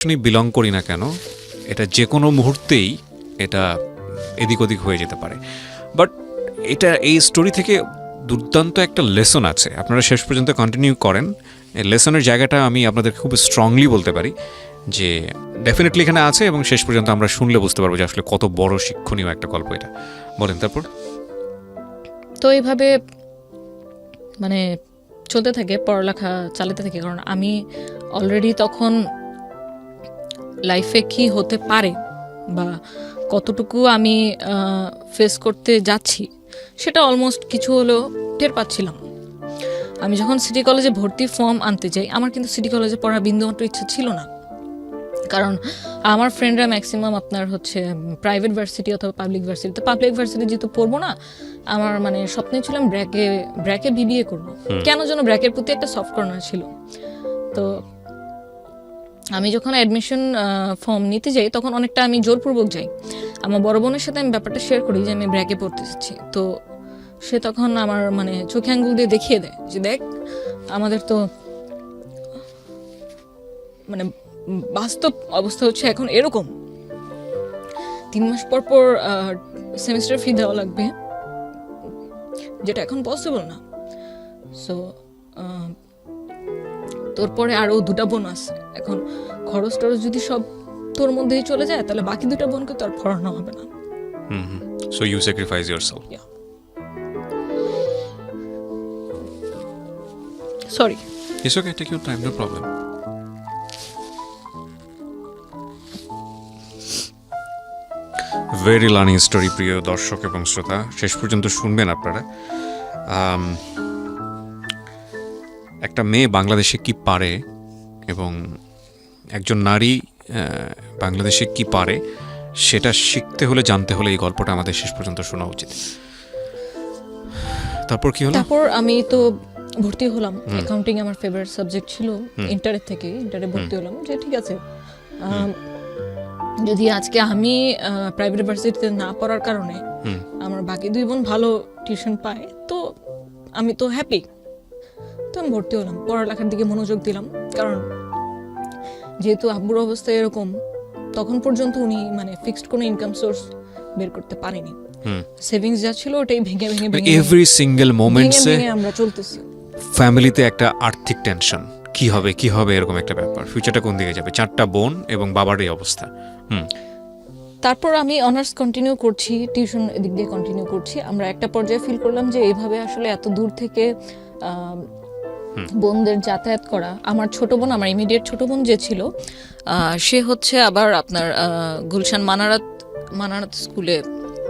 Belong করি না কেন, এটা যে কোনো মুহূর্তেই এটা এদিক ওদিক হয়ে যেতে পারে। বাট এটা এই স্টোরি থেকে দুর্দান্ত একটা লেসন আছে, আপনারা শেষ পর্যন্ত কন্টিনিউ করেন। এই লেসনের জায়গাটা আমি আপনাদের খুব স্ট্রংলি বলতে পারি যে ডেফিনেটলি এখানে আছে, এবং শেষ পর্যন্ত আমরা শুনলে বুঝতে পারবো যে আসলে কত বড় শিক্ষণীয় একটা গল্প এটা। বলেন তারপর। তো এইভাবে মানে চলতে থাকে, পড়ালেখা চালাতে থাকে, কারণ আমি অলরেডি তখন লাইফে কি হতে পারে বা কতটুকু আমি ফেস করতে যাচ্ছি সেটা অলমোস্ট কিছু হলেও টের পাচ্ছিলাম। আমি যখন সিটি কলেজে ভর্তি ফর্ম আনতে যাই, আমার কিন্তু সিটি কলেজে পড়ার বিন্দুমাত্র ইচ্ছা ছিল না, কারণ আমার ফ্রেন্ডরা ম্যাক্সিমাম আপনার হচ্ছে প্রাইভেট ভার্সিটি অথবা পাবলিক ভার্সিটি। তো পাবলিক ভার্সিটি যেহেতু পড়বো না, আমার মানে স্বপ্নে ছিলাম ব্র্যাকে বিবিএ করবো। কেন যেন ব্র্যাকের প্রতি একটা সফট কর্নার ছিল। তো আমি যখন অ্যাডমিশন ফর্ম নিতে যাই তখন অনেকটা আমি জোরপূর্বক যাই। আমার বড় বোনের সাথে আমি ব্যাপারটা শেয়ার করি যে আমি ব্র্যাকে পড়তে চাচ্ছি। তো সে তখন আমার মানে চোখে আঙ্গুল দিয়ে দেখিয়ে দেয় যে দেখ, আমাদের তো মানে বাস্তব অবস্থা হচ্ছে এখন এরকম, 3 মাস পর পর সেমিস্টার ফি দেওয়া লাগবে, যেটা এখন পসিবল না। সো তোর পরে আরও 2টা বোন আছে, এখন খরচ টরচ যদি সব তোর মধ্যেই চলে যায় তাহলে বাকি 2টা বোনকে তো আর পড়ানো হবে না। So you sacrifice yourself. Sorry, it's okay, take your time, no problem. Very learning story প্রিয় দর্শক এবং শ্রোতা, শেষ পর্যন্ত শুনবেন আপনারা। একটা মেয়ে বাংলাদেশে কি পারে এবং একজন নারী বাংলাদেশে কি পারে সেটা শিখতে হলে, জানতে হলে এই গল্পটা আমাদের শেষ পর্যন্ত শোনা উচিত। তারপর কি হলো? তারপর আমি তো ভর্তি হলাম। অ্যাকাউন্টিং আমার ফেভারিট সাবজেক্ট ছিল ইন্টারে থেকে। ইন্টারে ভর্তি হলাম যে ঠিক আছে, যদি আজকে আমি প্রাইভেট ইউনিভার্সিটিতে না পড়ার কারণে আমার বাকি 2 বোন ভালো টিউশন পায়, তো আমি তো হ্যাপি। তো আমি ভর্তি হলাম, পড়ালেখার দিকে মনোযোগ দিলাম, কারণ যেহেতু আব্বুর অবস্থা এরকম, তখন পর্যন্ত উনি মানে ফিক্সড কোনো ইনকাম সোর্স বের করতে পারেনি। সেভিংস যা ছিল ওটাই ভেঙে এভরি সিঙ্গেল মোমেন্টসে আমরা চলতেছি। ফ্যামিলিতে একটা আর্থিক টেনশন, কি হবে এরকম একটা ব্যাপার, ফিউচারটা কোন দিকে যাবে, 4টা বোন এবং বাবার এই অবস্থা। তারপর আমি অনার্স কন্টিনিউ করছি, টিউশন এদিক দিয়ে কন্টিনিউ করছি। আমরা একটা পর্যায়ে ফিল করলাম যে এইভাবে আসলে এত দূর থেকে বোনদের যাতায়াত করা। আমার ছোট বোন, আমার ইমিডিয়েট ছোট বোন যে ছিল, সে হচ্ছে আবার আপনার গুলশান মানারাত স্কুলে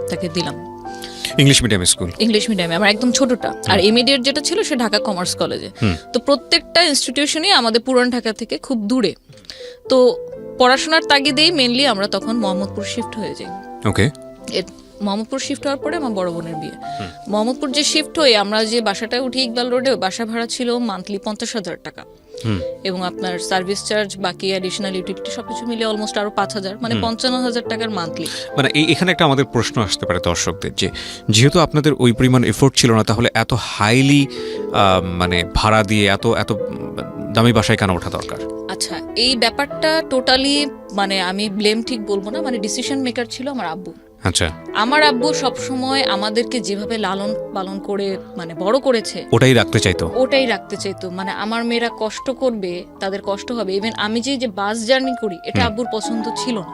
তাকে দিলাম, ইংলিশ মিডিয়ামে, আমার একদম ছোটটা। আর ইমিডিয়েট যেটা ছিল সে ঢাকা কমার্স কলেজে। তো প্রত্যেকটা ইনস্টিটিউশনই আমাদের পুরান ঢাকা থেকে খুব দূরে। তো পড়াশোনার তাগিদেই মেনলি আমরা তখন মোহাম্মদপুর শিফট হয়ে যাই। ওকে। মোহাম্মদপুর শিফট হওয়ার পরে আমার বড় বোনের বিয়ে। মোহাম্মদপুর যে শিফট হয়ে আমরা যে বাসাটায় উঠি ইকবাল রোডে, বাসা ভাড়া ছিল মান্থলি 50,000 টাকা, এবং আপনার সার্ভিস চার্জ বাকি অ্যাডিশনাল ইউটিলিটি সবকিছু মিলে অলমোস্ট আরো 5,000, মানে 55,000 টাকার মান্থলি। মানে এখানে একটা আমাদের প্রশ্ন আসতে পারে দর্শকদের, যে যেহেতু আপনাদের ওই পরিমাণ এফোর্ট ছিল না, তাহলে এত হাইলি মানে ভাড়া দিয়ে এত দামি বাসায় কেন ওঠা দরকার? আচ্ছা, এই ব্যাপারটা টোটালি মানে আমি ব্লেম ঠিক বলবো না, মানে ডিসিশন মেকার ছিল আমার আব্বু। আচ্ছা, আমার আব্বু সবসময় আমাদেরকে যেভাবে লালন পালন করে মানে বড় করেছে ওটাই রাখতে চাইতো। মানে আমার মেয়েরা কষ্ট করবে, তাদের কষ্ট হবে। ইভেন আমি যে বাস জার্নি করি, এটা আব্বুর পছন্দ ছিল না।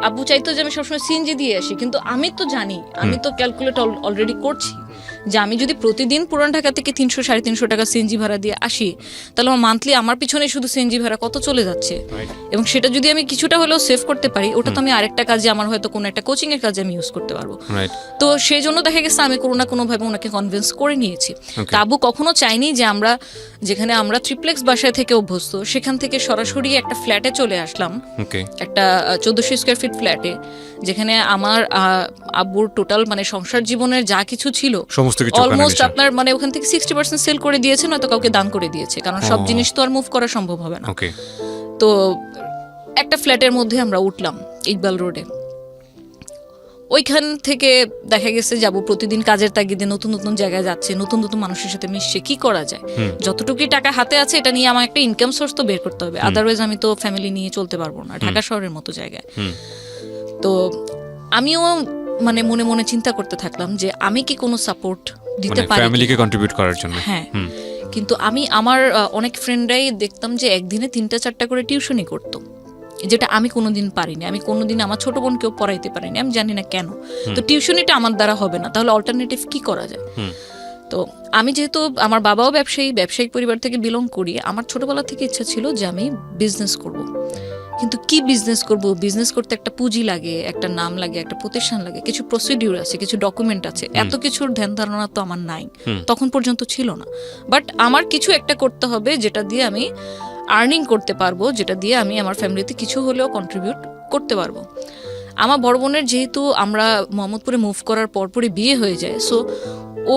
আব্বু চাইতো যে আমি সবসময় সিএনজি দিয়ে আসি, কিন্তু আমি তো জানি, আমি তো ক্যালকুলেট অলরেডি করছি যে আমি যদি প্রতিদিন পুরান ঢাকা থেকে 300-350 টাকা সিএনজি ভাড়া দিয়ে আসি, তাহলে আমার মান্থলি আমার পিছনে শুধু সিএনজি ভাড়া কত চলে যাচ্ছে। এবং সেটা যদি আমি কিছুটা হলেও সেভ করতে পারি, ওটা তো আমি আরেকটা কাজে, আমার হয়তো কোনো একটা কোচিং এর কাজে আমি ইউজ করতে পারবো। তো সেই জন্য দেখা গেছে আমি কোনো না কোনো ভাবে ওনাকে কনভিন্স করে নিয়েছি। তা আব্বু কখনো চাইনি যে আমরা যেখানে আমরা ট্রিপ্লেক্স বাসায় থেকে অভ্যস্ত, সেখান থেকে সরাসরি একটা ফ্ল্যাটে চলে আসলাম, একটা 1400 স্কয়ার ফিট ফ্ল্যাটে, যেখানে আমার আব্বুর টোটাল মানে সংসার জীবনের যা কিছু ছিল অলমোস্ট আপনার মানে ওখান থেকে 60% সেল করে দিয়েছে, নয়তো কাউকে দান করে দিয়েছে, কারণ সব জিনিস তো আর মুভ করা সম্ভব হবে না। তো একটা ফ্ল্যাটের মধ্যে আমরা উঠলাম ইকবাল রোডে। ওইখান থেকে দেখা গেছে যাব প্রতিদিন কাজের তাগিদে নতুন নতুন জায়গায় যাচ্ছে, নতুন নতুন মানুষের সাথে মিশছে, কি করা যায়, যতটুকুই টাকা হাতে আছে এটা নিয়ে আমার একটা ইনকাম সোর্স তো বের করতে হবে, আদারওয়াইজ আমি তো ফ্যামিলি নিয়ে চলতে পারবো না ঢাকা শহরের মতো জায়গায়। তো আমিও মানে মনে মনে চিন্তা করতে থাকলাম যে আমি কি কোনো সাপোর্ট দিতে পারি ফ্যামিলিকে কন্ট্রিবিউট করার জন্য। হ্যাঁ, কিন্তু আমি আমার অনেক ফ্রেন্ডরাই দেখতাম যে একদিনে 3-4টা করে টিউশনই করতো, যেটা আমি কোনোদিন পারিনি। আমি কোনোদিন আমার ছোট বোনকেও পড়াইতে পারিনি, আমি জানি না কেন। তো টিউশনিটা আমার দ্বারা হবে না, তাহলে অল্টারনেটিভ কি করা যায়? তো আমি যেহেতু আমার বাবাও ব্যবসায়িক পরিবার থেকে বিলং করি, আমার ছোটবেলা থেকে ইচ্ছা ছিল যে আমি বিজনেস করব। কিন্তু কি বিজনেস করব? বিজনেস করতে একটা পুঁজি লাগে, একটা নাম লাগে, একটা প্রতিষ্ঠান লাগে, কিছু প্রসিডিউর আছে, কিছু ডকুমেন্ট আছে, এত কিছুর ধ্যান ধারণা তো আমার নাই, তখন পর্যন্ত ছিল না। বাট আমার কিছু একটা করতে হবে যেটা দিয়ে আমি আর্নিং করতে পারবো, যেটা দিয়ে আমি আমার ফ্যামিলিতে কিছু হলেও কন্ট্রিবিউট করতে পারবো। আমার বড় বোনের যেহেতু আমরা মোহাম্মদপুরে মুভ করার পরপরই বিয়ে হয়ে যায়, সো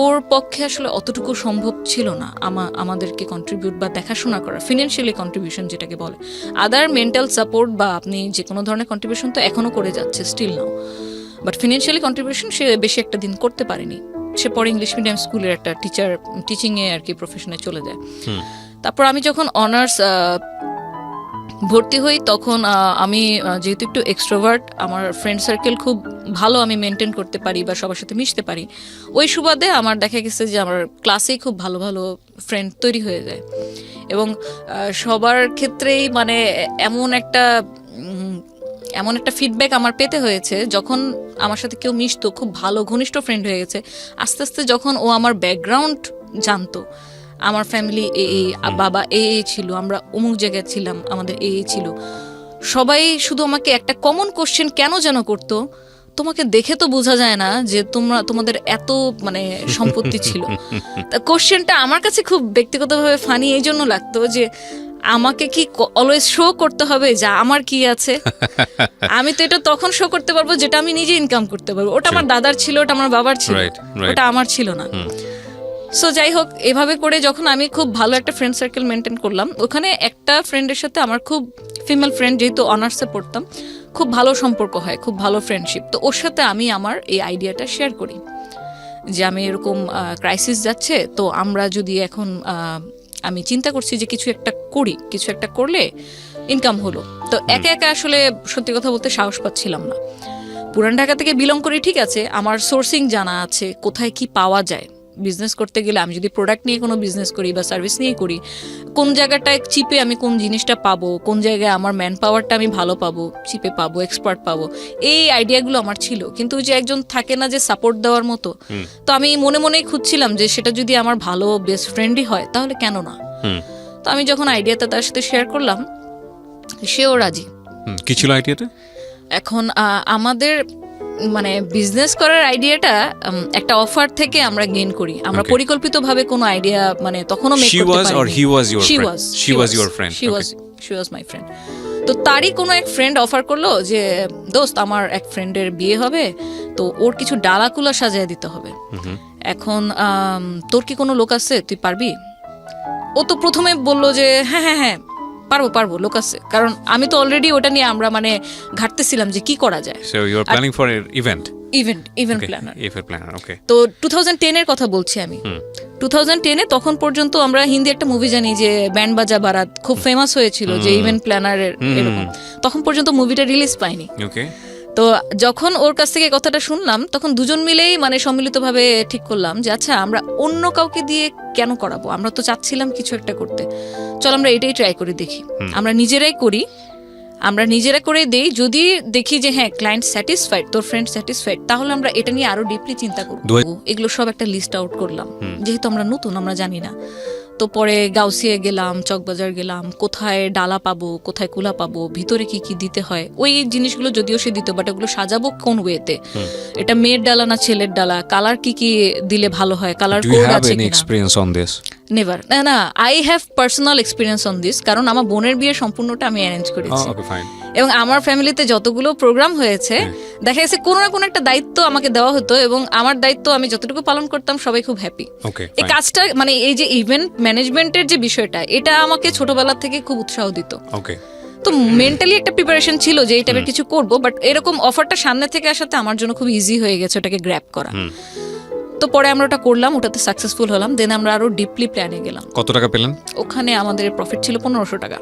ওর পক্ষে আসলে অতটুকু সম্ভব ছিল না আমাদেরকে কন্ট্রিবিউট বা দেখাশোনা করা, ফিনান্সিয়ালি কন্ট্রিবিউশন যেটাকে বলে। আদার মেন্টাল সাপোর্ট বা আপনি যে কোনো ধরনের কন্ট্রিবিউশন তো এখনও করে যাচ্ছে, still now, but financially contribution সে বেশি একটা দিন করতে পারেনি। সে পরে ইংলিশ মিডিয়াম স্কুলের একটা টিচিংয়ে আর কি প্রফেশনে চলে যায়। তারপর আমি যখন অনার্স ভর্তি হই তখন আমি যেহেতু একটু এক্সট্রোভার্ট, আমার ফ্রেন্ড সার্কেল খুব ভালো আমি মেনটেন করতে পারি বা সবার সাথে মিশতে পারি, ওই সুবাদে আমার দেখা গেছে যে আমার ক্লাসেই খুব ভালো ভালো ফ্রেন্ড তৈরি হয়ে যায়। এবং সবার ক্ষেত্রেই মানে এমন একটা ফিডব্যাক আমার পেতে হয়েছে, যখন আমার সাথে কেউ মিশতো, খুব ভালো ঘনিষ্ঠ ফ্রেন্ড হয়ে গেছে, আস্তে আস্তে যখন ও আমার ব্যাকগ্রাউন্ড জানতো, আমার ফ্যামিলি বাবা ছিল, আমরা অমুক জায়গায় ছিলাম, আমাদের ছিল, সবাই শুধু আমাকে একটা কমন কোশ্চেন কেন যেন করতো, তোমাকে দেখে তো বোঝা যায় না যে তোমাদের এত মানে সম্পত্তি ছিল। কোশ্চেনটা আমার কাছে খুব ব্যক্তিগতভাবে ফানি এই জন্য লাগতো যে আমাকে কি অলওয়েজ শো করতে হবে যা আমার কি আছে? আমি তো এটা তখন শো করতে পারবো যেটা আমি নিজে ইনকাম করতে পারবো। ওটা আমার দাদার ছিল, ওটা আমার বাবার ছিল, ওটা আমার ছিল না। সো যাই হোক, এভাবে করে যখন আমি খুব ভালো একটা ফ্রেন্ড সার্কেল মেনটেন করলাম, ওখানে একটা ফ্রেন্ডের সাথে আমার খুব ফিমেল ফ্রেন্ড, যেহেতু অনার্সে পড়তাম, খুব ভালো সম্পর্ক হয়, খুব ভালো ফ্রেন্ডশিপ। তো ওর সাথে আমি আমার এই আইডিয়াটা শেয়ার করি যে আমি এরকম ক্রাইসিস যাচ্ছে, তো আমরা যদি এখন আমি চিন্তা করছি যে কিছু একটা করি, কিছু একটা করলে ইনকাম হলো। তো একা একা আসলে সত্যি কথা বলতে সাহস পাচ্ছিলাম না। পুরান ঢাকা থেকে বিলং করি, ঠিক আছে, আমার সোর্সিং জানা আছে, কোথায় কি পাওয়া যায়। বিজনেস করতে গেলে আমি যদি প্রোডাক্ট নিয়ে কোনো বিজনেস করি বা সার্ভিস নিয়ে করি, কোন জায়গাটায় চিপে আমি কোন জিনিসটা পাবো, কোন জায়গায় আমার ম্যান পাওয়ারটা আমি ভালো পাবো, চিপে পাবো, এক্সপার্ট পাবো, এই আইডিয়াগুলো আমার ছিল। কিন্তু ওই যে একজন থাকে না যে সাপোর্ট দেওয়ার মতো, তো আমি মনে মনেই খুঁজছিলাম যে সেটা যদি আমার ভালো বেস্ট ফ্রেন্ডই হয় তাহলে কেন না। তো আমি যখন আইডিয়াটা তার সাথে শেয়ার করলাম, সেও রাজি। কি ছিল আইডিয়াটা? এখন আমাদের মানে বিজনেস করার আইডিয়াটা একটা অফার থেকে আমরা গেইন করি, আমরা পরিকল্পিতভাবে কোনো আইডিয়া মানে তখনও মেক করতে পারিনি। She was my friend. তো তারই কোনো এক ফ্রেন্ড অফার করলো যে দোস্ত, আমার এক ফ্রেন্ডের বিয়ে হবে, তো ওর কিছু ডালাকুলা সাজিয়ে দিতে হবে, এখন তোর কি কোনো লোক আছে, তুই পারবি? ও তো প্রথমে বললো যে হ্যাঁ পারবো, লোক আছে। কারণ আমি তো অলরেডি ওটা নিয়ে আমরা মানে ঘাটতেছিলাম যে কি করা যায়। So you are planning for an event planner. Okay. তো 2010 এর কথা বলছি আমি। 2010 তখন পর্যন্ত আমরা হিন্দি একটা মুভি জানি যে ব্যান্ড বাজা বারাত, খুব ফেমাস হয়েছিল যে ইভেন্ট প্ল্যানারের এরকম, তখন পর্যন্ত মুভিটা রিলিজ পায়নি। ওকে। তো যখন ওর কাছ থেকে কথাটা শুনলাম, তখন দুজন মিলেই মানে সম্মিলিতভাবে ঠিক করলাম যে আচ্ছা, আমরা অন্য কাউকে দিয়ে কেন করাবো, আমরা তো চাচ্ছিলাম কিছু একটা করতে, চল আমরা এটাই ট্রাই করে দেখি, আমরা নিজেরাই করি, আমরা নিজেরা করে দেই, যদি দেখি যে হ্যাঁ ক্লায়েন্ট স্যাটিসফাইড, তোর ফ্রেন্ড স্যাটিসফাইড, তাহলে আমরা এটা নিয়ে আরো ডিপলি চিন্তা করবো। এগুলো সব একটা লিস্ট আউট করলাম, যেহেতু আমরা নতুন, আমরা জানি না। তো পরে গাউসিয়া গেলাম, চকবাজার গেলাম, কোথায় ডালা পাবো, কোথায় কুলা পাবো, ভিতরে কি কি দিতে হয়, ওই জিনিসগুলো যদিও সে দিত, বাট ওগুলো সাজাবো কোন ওয়েতে, এটা মেয়ের ডালা না ছেলের ডালা, কালার কি কি দিলে ভালো হয়, কালার কোড আছে কিনা। নেভার, না, I have personal experience on this, কারণ আমার বোনের বিয়ে সম্পূর্ণটা আমি অ্যারেঞ্জ করেছি। এবং আমার ফ্যামিলিতে যতগুলো প্রোগ্রাম হয়েছে, দেখা গেছে কোনো না কোনো একটা দায়িত্ব আমাকে দেওয়া হতো, এবং আমার দায়িত্ব আমি যতটুকু পালন করতাম সবাই খুব হ্যাপি। এই কাজটা মানে এই যে ইভেন্ট ম্যানেজমেন্টের যে বিষয়টা, এটা আমাকে ছোটবেলা থেকে খুব উৎসাহ দিত। তো মেন্টালি একটা প্রিপারেশন ছিল যে এই টাইপের কিছু করব, বাট এরকম অফারটা সামনে থেকে আসাতে আমার জন্য খুব ইজি হয়ে গেছে ওটাকে গ্র্যাব করা। তো পরে আমরা ওটা করলাম, ওটাতে সাকসেসফুল হলাম, দেন আমরা আরো ডিপলি প্ল্যানে গেলাম। কত টাকা পেলেন? ওখানে আমাদের প্রফিট ছিল 1500 টাকা।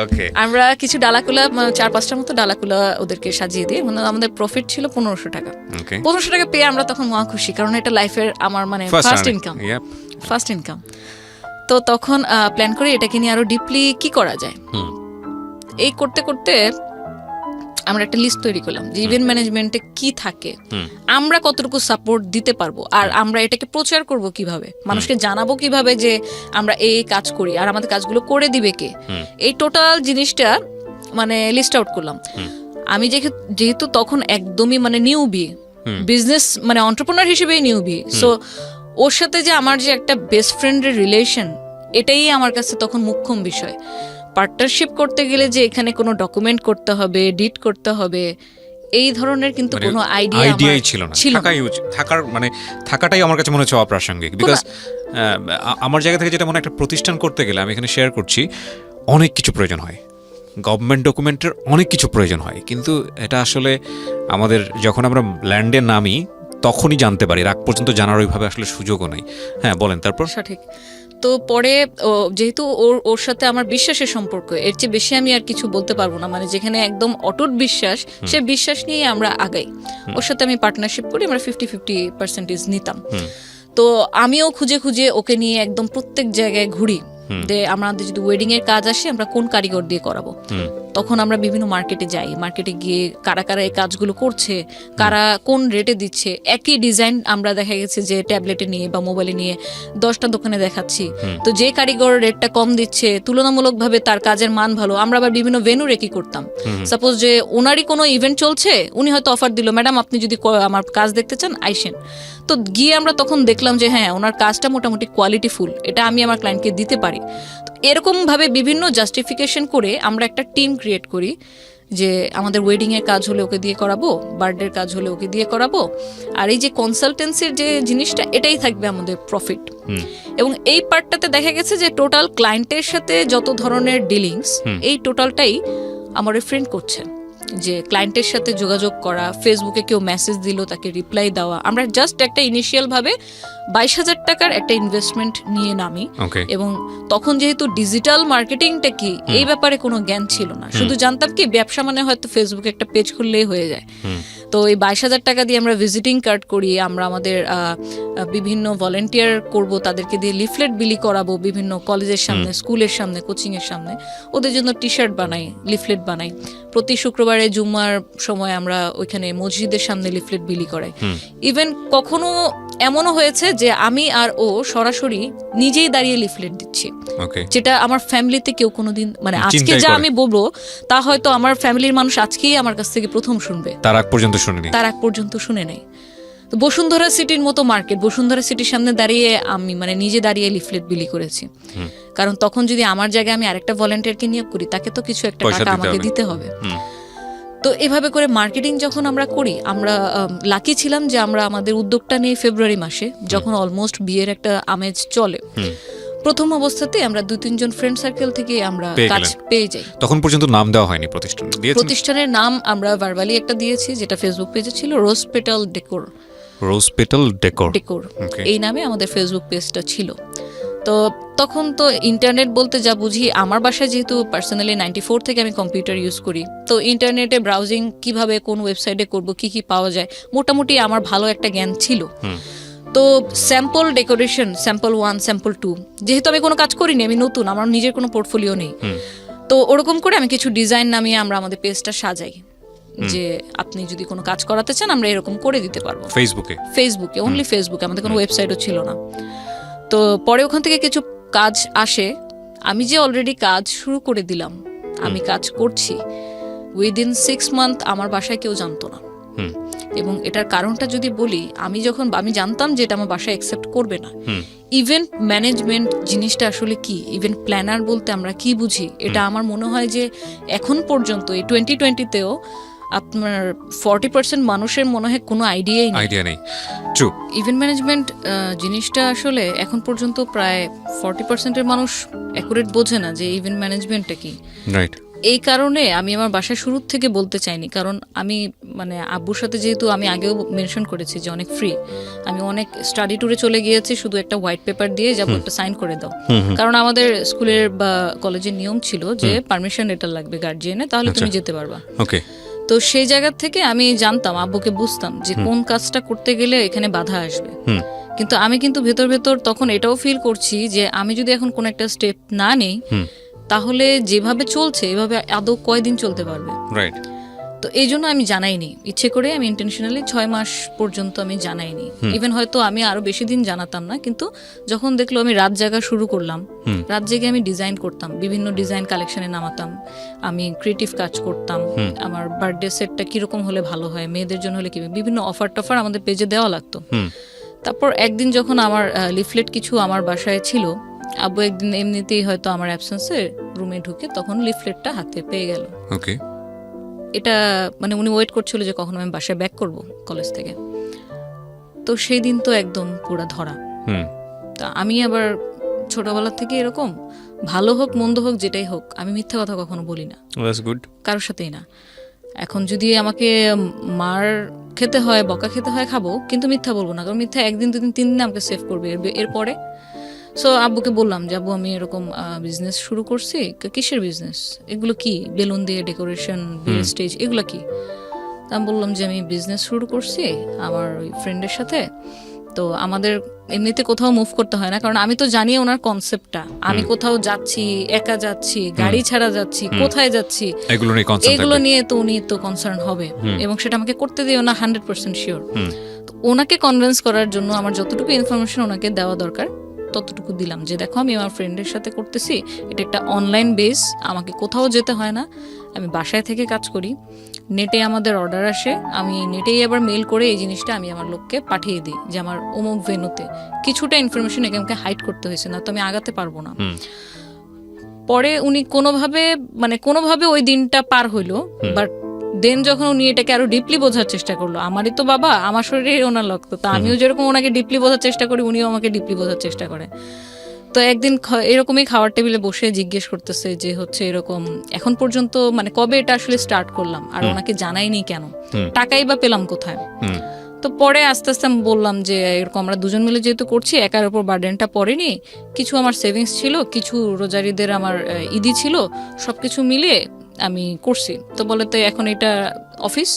ওকে, আমরা কিছু ডালাকুলা 4-5টার মতো ডালাকুলা ওদেরকে সাজিয়ে দিই, মানে আমাদের প্রফিট ছিল 1500 টাকা। ওকে, 1500 টাকা পেয়ে আমরা তখন মহা খুশি, কারণ এটা লাইফের আমার মানে ফার্স্ট ইনকাম। তো তখন প্ল্যান করি এটাকে নিয়ে আরো ডিপলি কি করা যায়। এই করতে করতে আমরা একটা লিস্ট তৈরি করলাম যে ইভেন্ট ম্যানেজমেন্টে কি থাকে, আমরা কতটুকু সাপোর্ট দিতে পারবো, আর আমরা এটাকে প্রচার করব কিভাবে, মানুষকে জানাবো কিভাবে যে আমরা এই কাজ করি, আর আমাদের কাজগুলো করে দিবে কে। এই টোটাল জিনিসটা মানে লিস্ট আউট করলাম। আমি যেহেতু তখন একদমই মানে নিউবি, বিজনেস মানে এন্টারপ্রেনার হিসেবেই নিউবি, সো ওর সাথে যে আমার যে একটা বেস্ট ফ্রেন্ডের রিলেশন, এটাই আমার কাছে তখন মুখ্যম বিষয়। পার্টনারশিপ করতে গেলে যে এখানে কোনো ডকুমেন্ট করতে হবে, এডিট করতে হবে, এই ধরনের কিন্তু কোনো আইডিয়াই ছিল না। থাকাটাই আমার কাছে মনে হচ্ছে অপ্রাসঙ্গিক, বিকজ আমার জায়গা থেকে যেটা মনে একটা প্রতিষ্ঠান করতে গেলে, আমি এখানে শেয়ার করছি, অনেক কিছু প্রয়োজন হয়, গভর্নমেন্ট ডকুমেন্টের অনেক কিছু প্রয়োজন হয়, কিন্তু এটা আসলে আমাদের যখন আমরা ল্যান্ডে নামি তখনই জানতে পারি, রাগ পর্যন্ত জানার ওইভাবে আসলে সুযোগও নেই। হ্যাঁ, বলেন তারপর। সঠিক। তো পরে যেহেতু ওর সাথে আমার বিশ্বাসের সম্পর্ক, এর চেয়ে বেশি আমি আর কিছু বলতে পারবো না, মানে যেখানে একদম অটুট বিশ্বাস, সে বিশ্বাস নিয়ে আমরা আগাই। ওর সাথে আমি পার্টনারশিপ করি, আমরা 50-50% নিতাম। তো আমিও খুঁজে খুঁজে ওকে নিয়ে একদম প্রত্যেক জায়গায় ঘুরি যে আমাদের যদি ওয়েডিং এর কাজ আসে আমরা কোন কারিগর দিয়ে করাবো। তখন আমরা বিভিন্ন মার্কেটে যাই, মার্কেটে গিয়ে কারা কারা এই কাজগুলো করছে, কারা কোন রেটে দিচ্ছে, একই ডিজাইন আমরা দেখা গেছে যে ট্যাবলেটে নিয়ে বা মোবাইলে নিয়ে 10টা দোকানে দেখাচ্ছি। তো যে কারিগর রেটটা কম দিচ্ছে, তুলনামূলকভাবে তার কাজের মান ভালো, আমরা আবার বিভিন্ন ভেন্যু রেখে করতাম। সাপোজ যে ওনারই কোনো ইভেন্ট চলছে, উনি হয়তো অফার দিল, ম্যাডাম আপনি যদি আমার কাজ দেখতে চান আইসেন। তো গিয়ে আমরা তখন দেখলাম যে হ্যাঁ, ওনার কাজটা মোটামুটি কোয়ালিটিফুল, এটা আমি আমার ক্লায়েন্টকে দিতে পারি। তো এরকম ভাবে বিভিন্ন জাস্টিফিকেশন করে আমরা একটা টিম ক্রিয়েট করি যে আমাদের ওয়েডিং এর কাজ হলে ওকে দিয়ে করাবো, বার্থডের কাজ হলে ওকে দিয়ে করাবো, আর এই যে কনসালটেন্সির যে জিনিসটা, এটাই থাকবে আমাদের প্রফিট। এবং এই পার্টটাতে দেখা গেছে যে টোটাল ক্লায়েন্টের সাথে যত ধরনের ডিলিংস, এই টোটালটাই আমার ফ্রেন্ড করছে। যে ক্লায়েন্টের সাথে যোগাযোগ করা, ফেসবুকে কেউ মেসেজ দিল তাকে রিপ্লাই দেওয়া, আমরা জাস্ট একটা ইনিশিয়াল ভাবে 22,000 টাকার একটা ইনভেস্টমেন্ট নিয়ে নামি। এবং তখন যেহেতু ডিজিটাল মার্কেটিংটা কি এই ব্যাপারে কোনো জ্ঞান ছিল না, শুধু জানতাম কি ব্যবসা মানে হয়তো ফেসবুকে একটা পেজ খুললেই হয়ে যায়। তো এই 22,000 টাকা দিয়ে আমরা ভিজিটিং কার্ড করি, আমরা আমাদের বিভিন্ন ভলেন্টিয়ার করব, তাদেরকে দিয়ে লিফলেট বিলি করাবো বিভিন্ন কলেজের সামনে, স্কুলের সামনে, কোচিং এর সামনে, ওদের জন্য টি শার্ট বানাই, লিফলেট বানাই। প্রতি শুক্রবারে জুম্মার সময় আমরা ওইখানে মসজিদের সামনে লিফলেট বিলি করাই। ইভেন কখনো এমনও হয়েছে যে আমি আর ও সরাসরি নিজেই দাঁড়িয়ে লিফলেট দিচ্ছি, যেটা আমার ফ্যামিলিতে কেউ কোনোদিন মানে আজকে যা আমি বলবো তা হয়তো আমার ফ্যামিলির মানুষ আজকেই আমার কাছ থেকে প্রথম শুনবে, তার আগ পর্যন্ত শুনে নেই। তো বসুন্ধরা সিটির মতো মার্কেট, বসুন্ধরা সিটির সামনে দাঁড়িয়ে আমি মানে নিজে দাঁড়িয়ে লিফলেট বিলি করেছি, কারণ তখন যদি আমার জায়গায় আমি আরেকটা ভলেন্টিয়ারকে নিয়োগ করি, তাকে তো কিছু একটা টাকা আমাকে দিতে হবে। তো এভাবে করে মার্কেটিং যখন আমরা করি, আমরা লাকি ছিলাম যে আমরা আমাদের উদ্যোগটা নিয়ে ফেব্রুয়ারি মাসে, যখন অলমোস্ট বিয়ের একটা আমেজ চলে, প্রথম অবস্থাতে আমরা 2-3 জন ফ্রেন্ড সার্কেল থেকে আমরা কাজ পেয়ে যাই। তখন পর্যন্ত নাম দেওয়া হয়নি প্রতিষ্ঠানের নাম, আমরা ভার্বালি একটা দিয়েছি যেটা ফেসবুক পেজে ছিল, রোজ পেটাল ডেকোর, এই নামে আমাদের ফেসবুক পেজটা ছিল। তো তখন তো ইন্টারনেট বলতে যা বুঝি, আমার বাসায় যেহেতু পার্সোনালি 94 থেকে আমি কম্পিউটার ইউজ করি, তো ইন্টারনেটে ব্রাউজিং কিভাবে কোন ওয়েবসাইটে করব, কি কি পাওয়া যায়, মোটামুটি আমার ভালো একটা জ্ঞান ছিল। তো স্যাম্পল ডেকোরেশন, স্যাম্পল 1, স্যাম্পল 2, যেহেতু আমি কোনো কাজ করিনি, আমি নতুন, আমার নিজের কোনো পোর্টফোলিও নেই, তো ওরকম করে আমি কিছু ডিজাইন নামিয়ে আমরা আমাদের পেজটা সাজাই যে আপনি যদি কোনো কাজ করাতে চান আমরা এরকম করে দিতে পারবো। ফেসবুকে অনলি ফেসবুকে, আমাদের কোনো ওয়েবসাইটও ছিল না। তো পরে ওখান থেকে কিছু কাজ আসে, আমি যে অলরেডি কাজ শুরু করে দিলাম, আমি কাজ করছি, উইদিন 6 মান্থ আমার বাসায় কেউ জানতো না। এবং এটার কারণটা যদি বলি, আমি জানতাম যে এটা আমার বাসায় অ্যাকসেপ্ট করবে না। ইভেন্ট ম্যানেজমেন্ট জিনিসটা আসলে কি, ইভেন্ট প্ল্যানার বলতে আমরা কি বুঝি, এটা আমার মনে হয় যে এখন পর্যন্ত এই 2020-তেও আপনার 40% মানুষের মনে হয় কোনো আইডিয়াই নেই। আইডিয়া নেই। ট্রু। ইভেন্ট ম্যানেজমেন্ট জিনিসটা আসলে এখন পর্যন্ত প্রায় 40%-এর মানুষ অ্যাকুরেট বোঝে না যে ইভেন্ট ম্যানেজমেন্টটা কি। রাইট। এই কারণে আমি আমার বাসায় শুরুর থেকে বলতে চাইনি, কারণ আমি মানে আব্বুর সাথে যেহেতু আমি আগেও মেনশন করেছি যে অনেক ফ্রি, আমি অনেক স্টাডি ট্যুরে চলে গিয়েছি শুধু একটা হোয়াইট পেপার দিয়ে যাবো একটা সাইন করে দাও, কারণ আমাদের স্কুলের বা কলেজের নিয়ম ছিল যে পারমিশন লেটার লাগবে গার্জিয়ানে, তাহলে তুমি যেতে পারবা। ওকে। তো সেই জায়গা থেকে আমি জানতাম, আব্বুকে বুঝতাম যে কোন কাজটা করতে গেলে এখানে বাধা আসবে। কিন্তু আমি কিন্তু ভেতর ভেতর তখন এটাও ফিল করছি যে আমি যদি এখন কোন একটা স্টেপ না নেই তাহলে যেভাবে চলছে এভাবে আদৌ কয়দিন চলতে পারবে। রাইট। তো এই জন্য আমি জানাইনি, ইচ্ছে করে আমি ইন্টেনশনালি 6 মাস পর্যন্ত আমি জানাইনি। ইভেন হয়তো আমি আরো বেশি দিন জানাতাম না, কিন্তু যখন দেখলো আমি রাত জাগা শুরু করলাম, রাত জেগে আমি ডিজাইন করতাম, বিভিন্ন ডিজাইন কালেকশনে নামাতাম, আমি ক্রিয়েটিভ কাজ করতাম, আমার বার্থডে সেটটা কিরকম হলে ভালো হয়, মেয়েদের জন্য হলে কি, বিভিন্ন অফার টফার আমাদের পেজে দেওয়া লাগতো। তারপর একদিন যখন আমার লিফলেট কিছু আমার বাসায় ছিল, আব্বু একদিন এমনিতেই হয়তো আমার অ্যাবসেন্সে রুমে ঢুকে তখন লিফলেটটা হাতে পেয়ে গেল। ওকে। এটা মানে উনি ওয়েট করছিল যে কখন আমি বাসায় ব্যাক করব কলেজ থেকে। তো সেই দিন তো একদম পুরো ধরা। তা আমি আবার ছোটবেলা থেকে এরকম ভালো হোক মন্দ হোক যেটাই হোক আমি মিথ্যা কথা কখনো বলি না, কারোর সাথেই না। এখন যদি আমাকে মার খেতে হয়, বকা খেতে হয়, খাবো, কিন্তু মিথ্যা বলবো না, কারণ মিথ্যা একদিন দুদিন 3 দিন আমাকে সেভ করবে এরপরে। সো আব্বুকে বললাম যে আব্বু আমি এরকম বিজনেস শুরু করছি। কিসের বিজনেস? এগুলো কি? বেলুন দিয়ে ডেকোরেশন, বিয়ের স্টেজ, এগুলো কি? আমি বললাম যে আমি বিজনেস শুরু করছি আমার ওই ফ্রেন্ডের সাথে। তো আমাদের এমনিতে কোথাও মুভ করতে হয় না, কারণ আমি তো জানি ওনার কনসেপ্টটা। আমি কোথাও যাচ্ছি, একা যাচ্ছি, গাড়ি ছাড়া যাচ্ছি, কোথায় যাচ্ছি, এগুলো নিয়ে তো উনি তো কনসার্ন হবে, এবং সেটা আমাকে করতে দিও না 100% শিওর। তো ওনাকে কনভিন্স করার জন্য আমার যতটুকু ইনফরমেশন ওনাকে দেওয়া দরকার ততটুকু দিলাম, যে দেখো আমি আমার ফ্রেন্ডের সাথে করতেছি, এটা একটা অনলাইন বেস, আমাকে কোথাও যেতে হয় না, আমি বাসায় থেকে কাজ করি, নেটে আমাদের অর্ডার আসে, আমি নেটেই আবার মেল করে এই জিনিসটা আমি আমার লোককে পাঠিয়ে দিই যে আমার অমুক ভেন্যুতে। কিছুটা ইনফরমেশন একে আমাকে হাইড করতে হয়েছে, না তো আমি আগাতে পারবো না। পরে উনি কোনোভাবে ওই দিনটা পার হইলো, বাট দেন যখন উনি এটাকে আরো ডিপলি বোঝার চেষ্টা করলো, আমারই তো বাবা, আমার শরীরে ওনার রক্ত, তো আমিও যেরকম ওনাকে ডিপলি বোঝার চেষ্টা করি উনিও আমাকে ডিপলি বোঝার চেষ্টা করে। তো একদিন এরকমই খাওয়ার টেবিলে বসে জিজ্ঞেস করতেছে যে হচ্ছে এরকম এখন পর্যন্ত মানে কবে এটা আসলে স্টার্ট করলাম, আর ওনাকে জানাইনি কেন, টাকাই বা পেলাম কোথায়। তো পরে আস্তে আস্তে আমি বললাম যে এরকম আমরা দুজন মিলে যেহেতু করছি, একার উপর বার্ডেনটা পড়েনি, কিছু আমার সেভিংস ছিল, কিছু রোজারিদের আমার ঈদি ছিল, সবকিছু মিলিয়ে আমি করছি। তো বলে তো এখন এটা অফিস,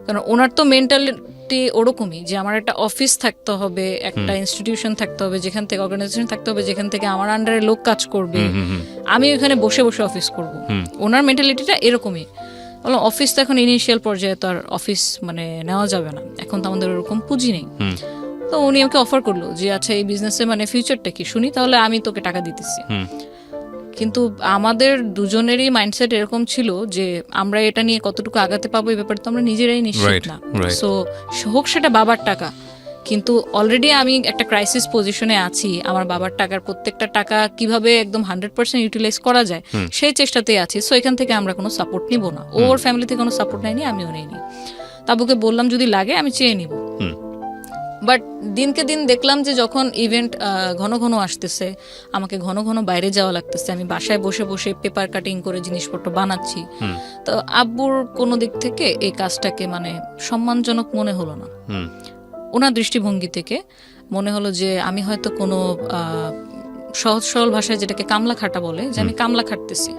কারণ ওনার তো মেন্টালিটি ওরকমই যে আমার একটা অফিস থাকতে হবে, একটা ইনস্টিটিউশন থাকতে হবে, যেখান থেকে অর্গানাইজেশন থাকতে হবে, যেখান থেকে আমার আন্ডারে লোক কাজ করবে, আমি ওখানে বসে বসে অফিস করব। ওনার মেন্টালিটিটা এরকমই। বললাম অফিস তো এখন ইনিশিয়াল পর্যায়ে তো আর অফিস মানে নেওয়া যাবে না, এখন তো আমাদের ওরকম পুঁজি নেই। তো উনি আমাকে অফার করলো যে আচ্ছা এই বিজনেসে মানে ফিউচারটা কি শুনি, তাহলে আমি তোকে টাকা দিতেছি। কিন্তু আমাদের দুজনেরই মাইন্ডসেট এরকম ছিল যে আমরা এটা নিয়ে কতটুকু আগাতে পাবো এই ব্যাপারে তো আমরা নিজেরাই নিশ্চিত না। সো হোক সেটা বাবার টাকা, কিন্তু অলরেডি আমি একটা ক্রাইসিস পজিশনে আছি, আমার বাবার টাকার প্রত্যেকটা টাকা কিভাবে একদম 100% ইউটিলাইজ করা যায় সেই চেষ্টাতেই আছি। সো এখান থেকে আমরা কোনো সাপোর্ট নিব না, ওর ফ্যামিলি থেকে কোনো সাপোর্ট নেয়নি, আমিও নেইনি। তাবুকে বললাম যদি লাগে আমি চেয়ে নিব। বাট দিনকে দিন দেখলাম যে যখন ইভেন্ট ঘন ঘন আসতেছে, আমাকে ঘন ঘন বাইরে যাওয়া লাগতেছে, আমি বাসায় বসে বসে পেপার কাটিং করে জিনিসপত্র বানাচ্ছি, তো আব্বুর কোনো দিক থেকে এই কাজটাকে মানে সম্মানজনক মনে হলো না। ওনার দৃষ্টিভঙ্গি থেকে মনে হলো যে আমি হয়তো কোনো সহজ সরল ভাষায় যেটাকে কামলা খাটা বলে, যে আমি কামলা খাটতেছি,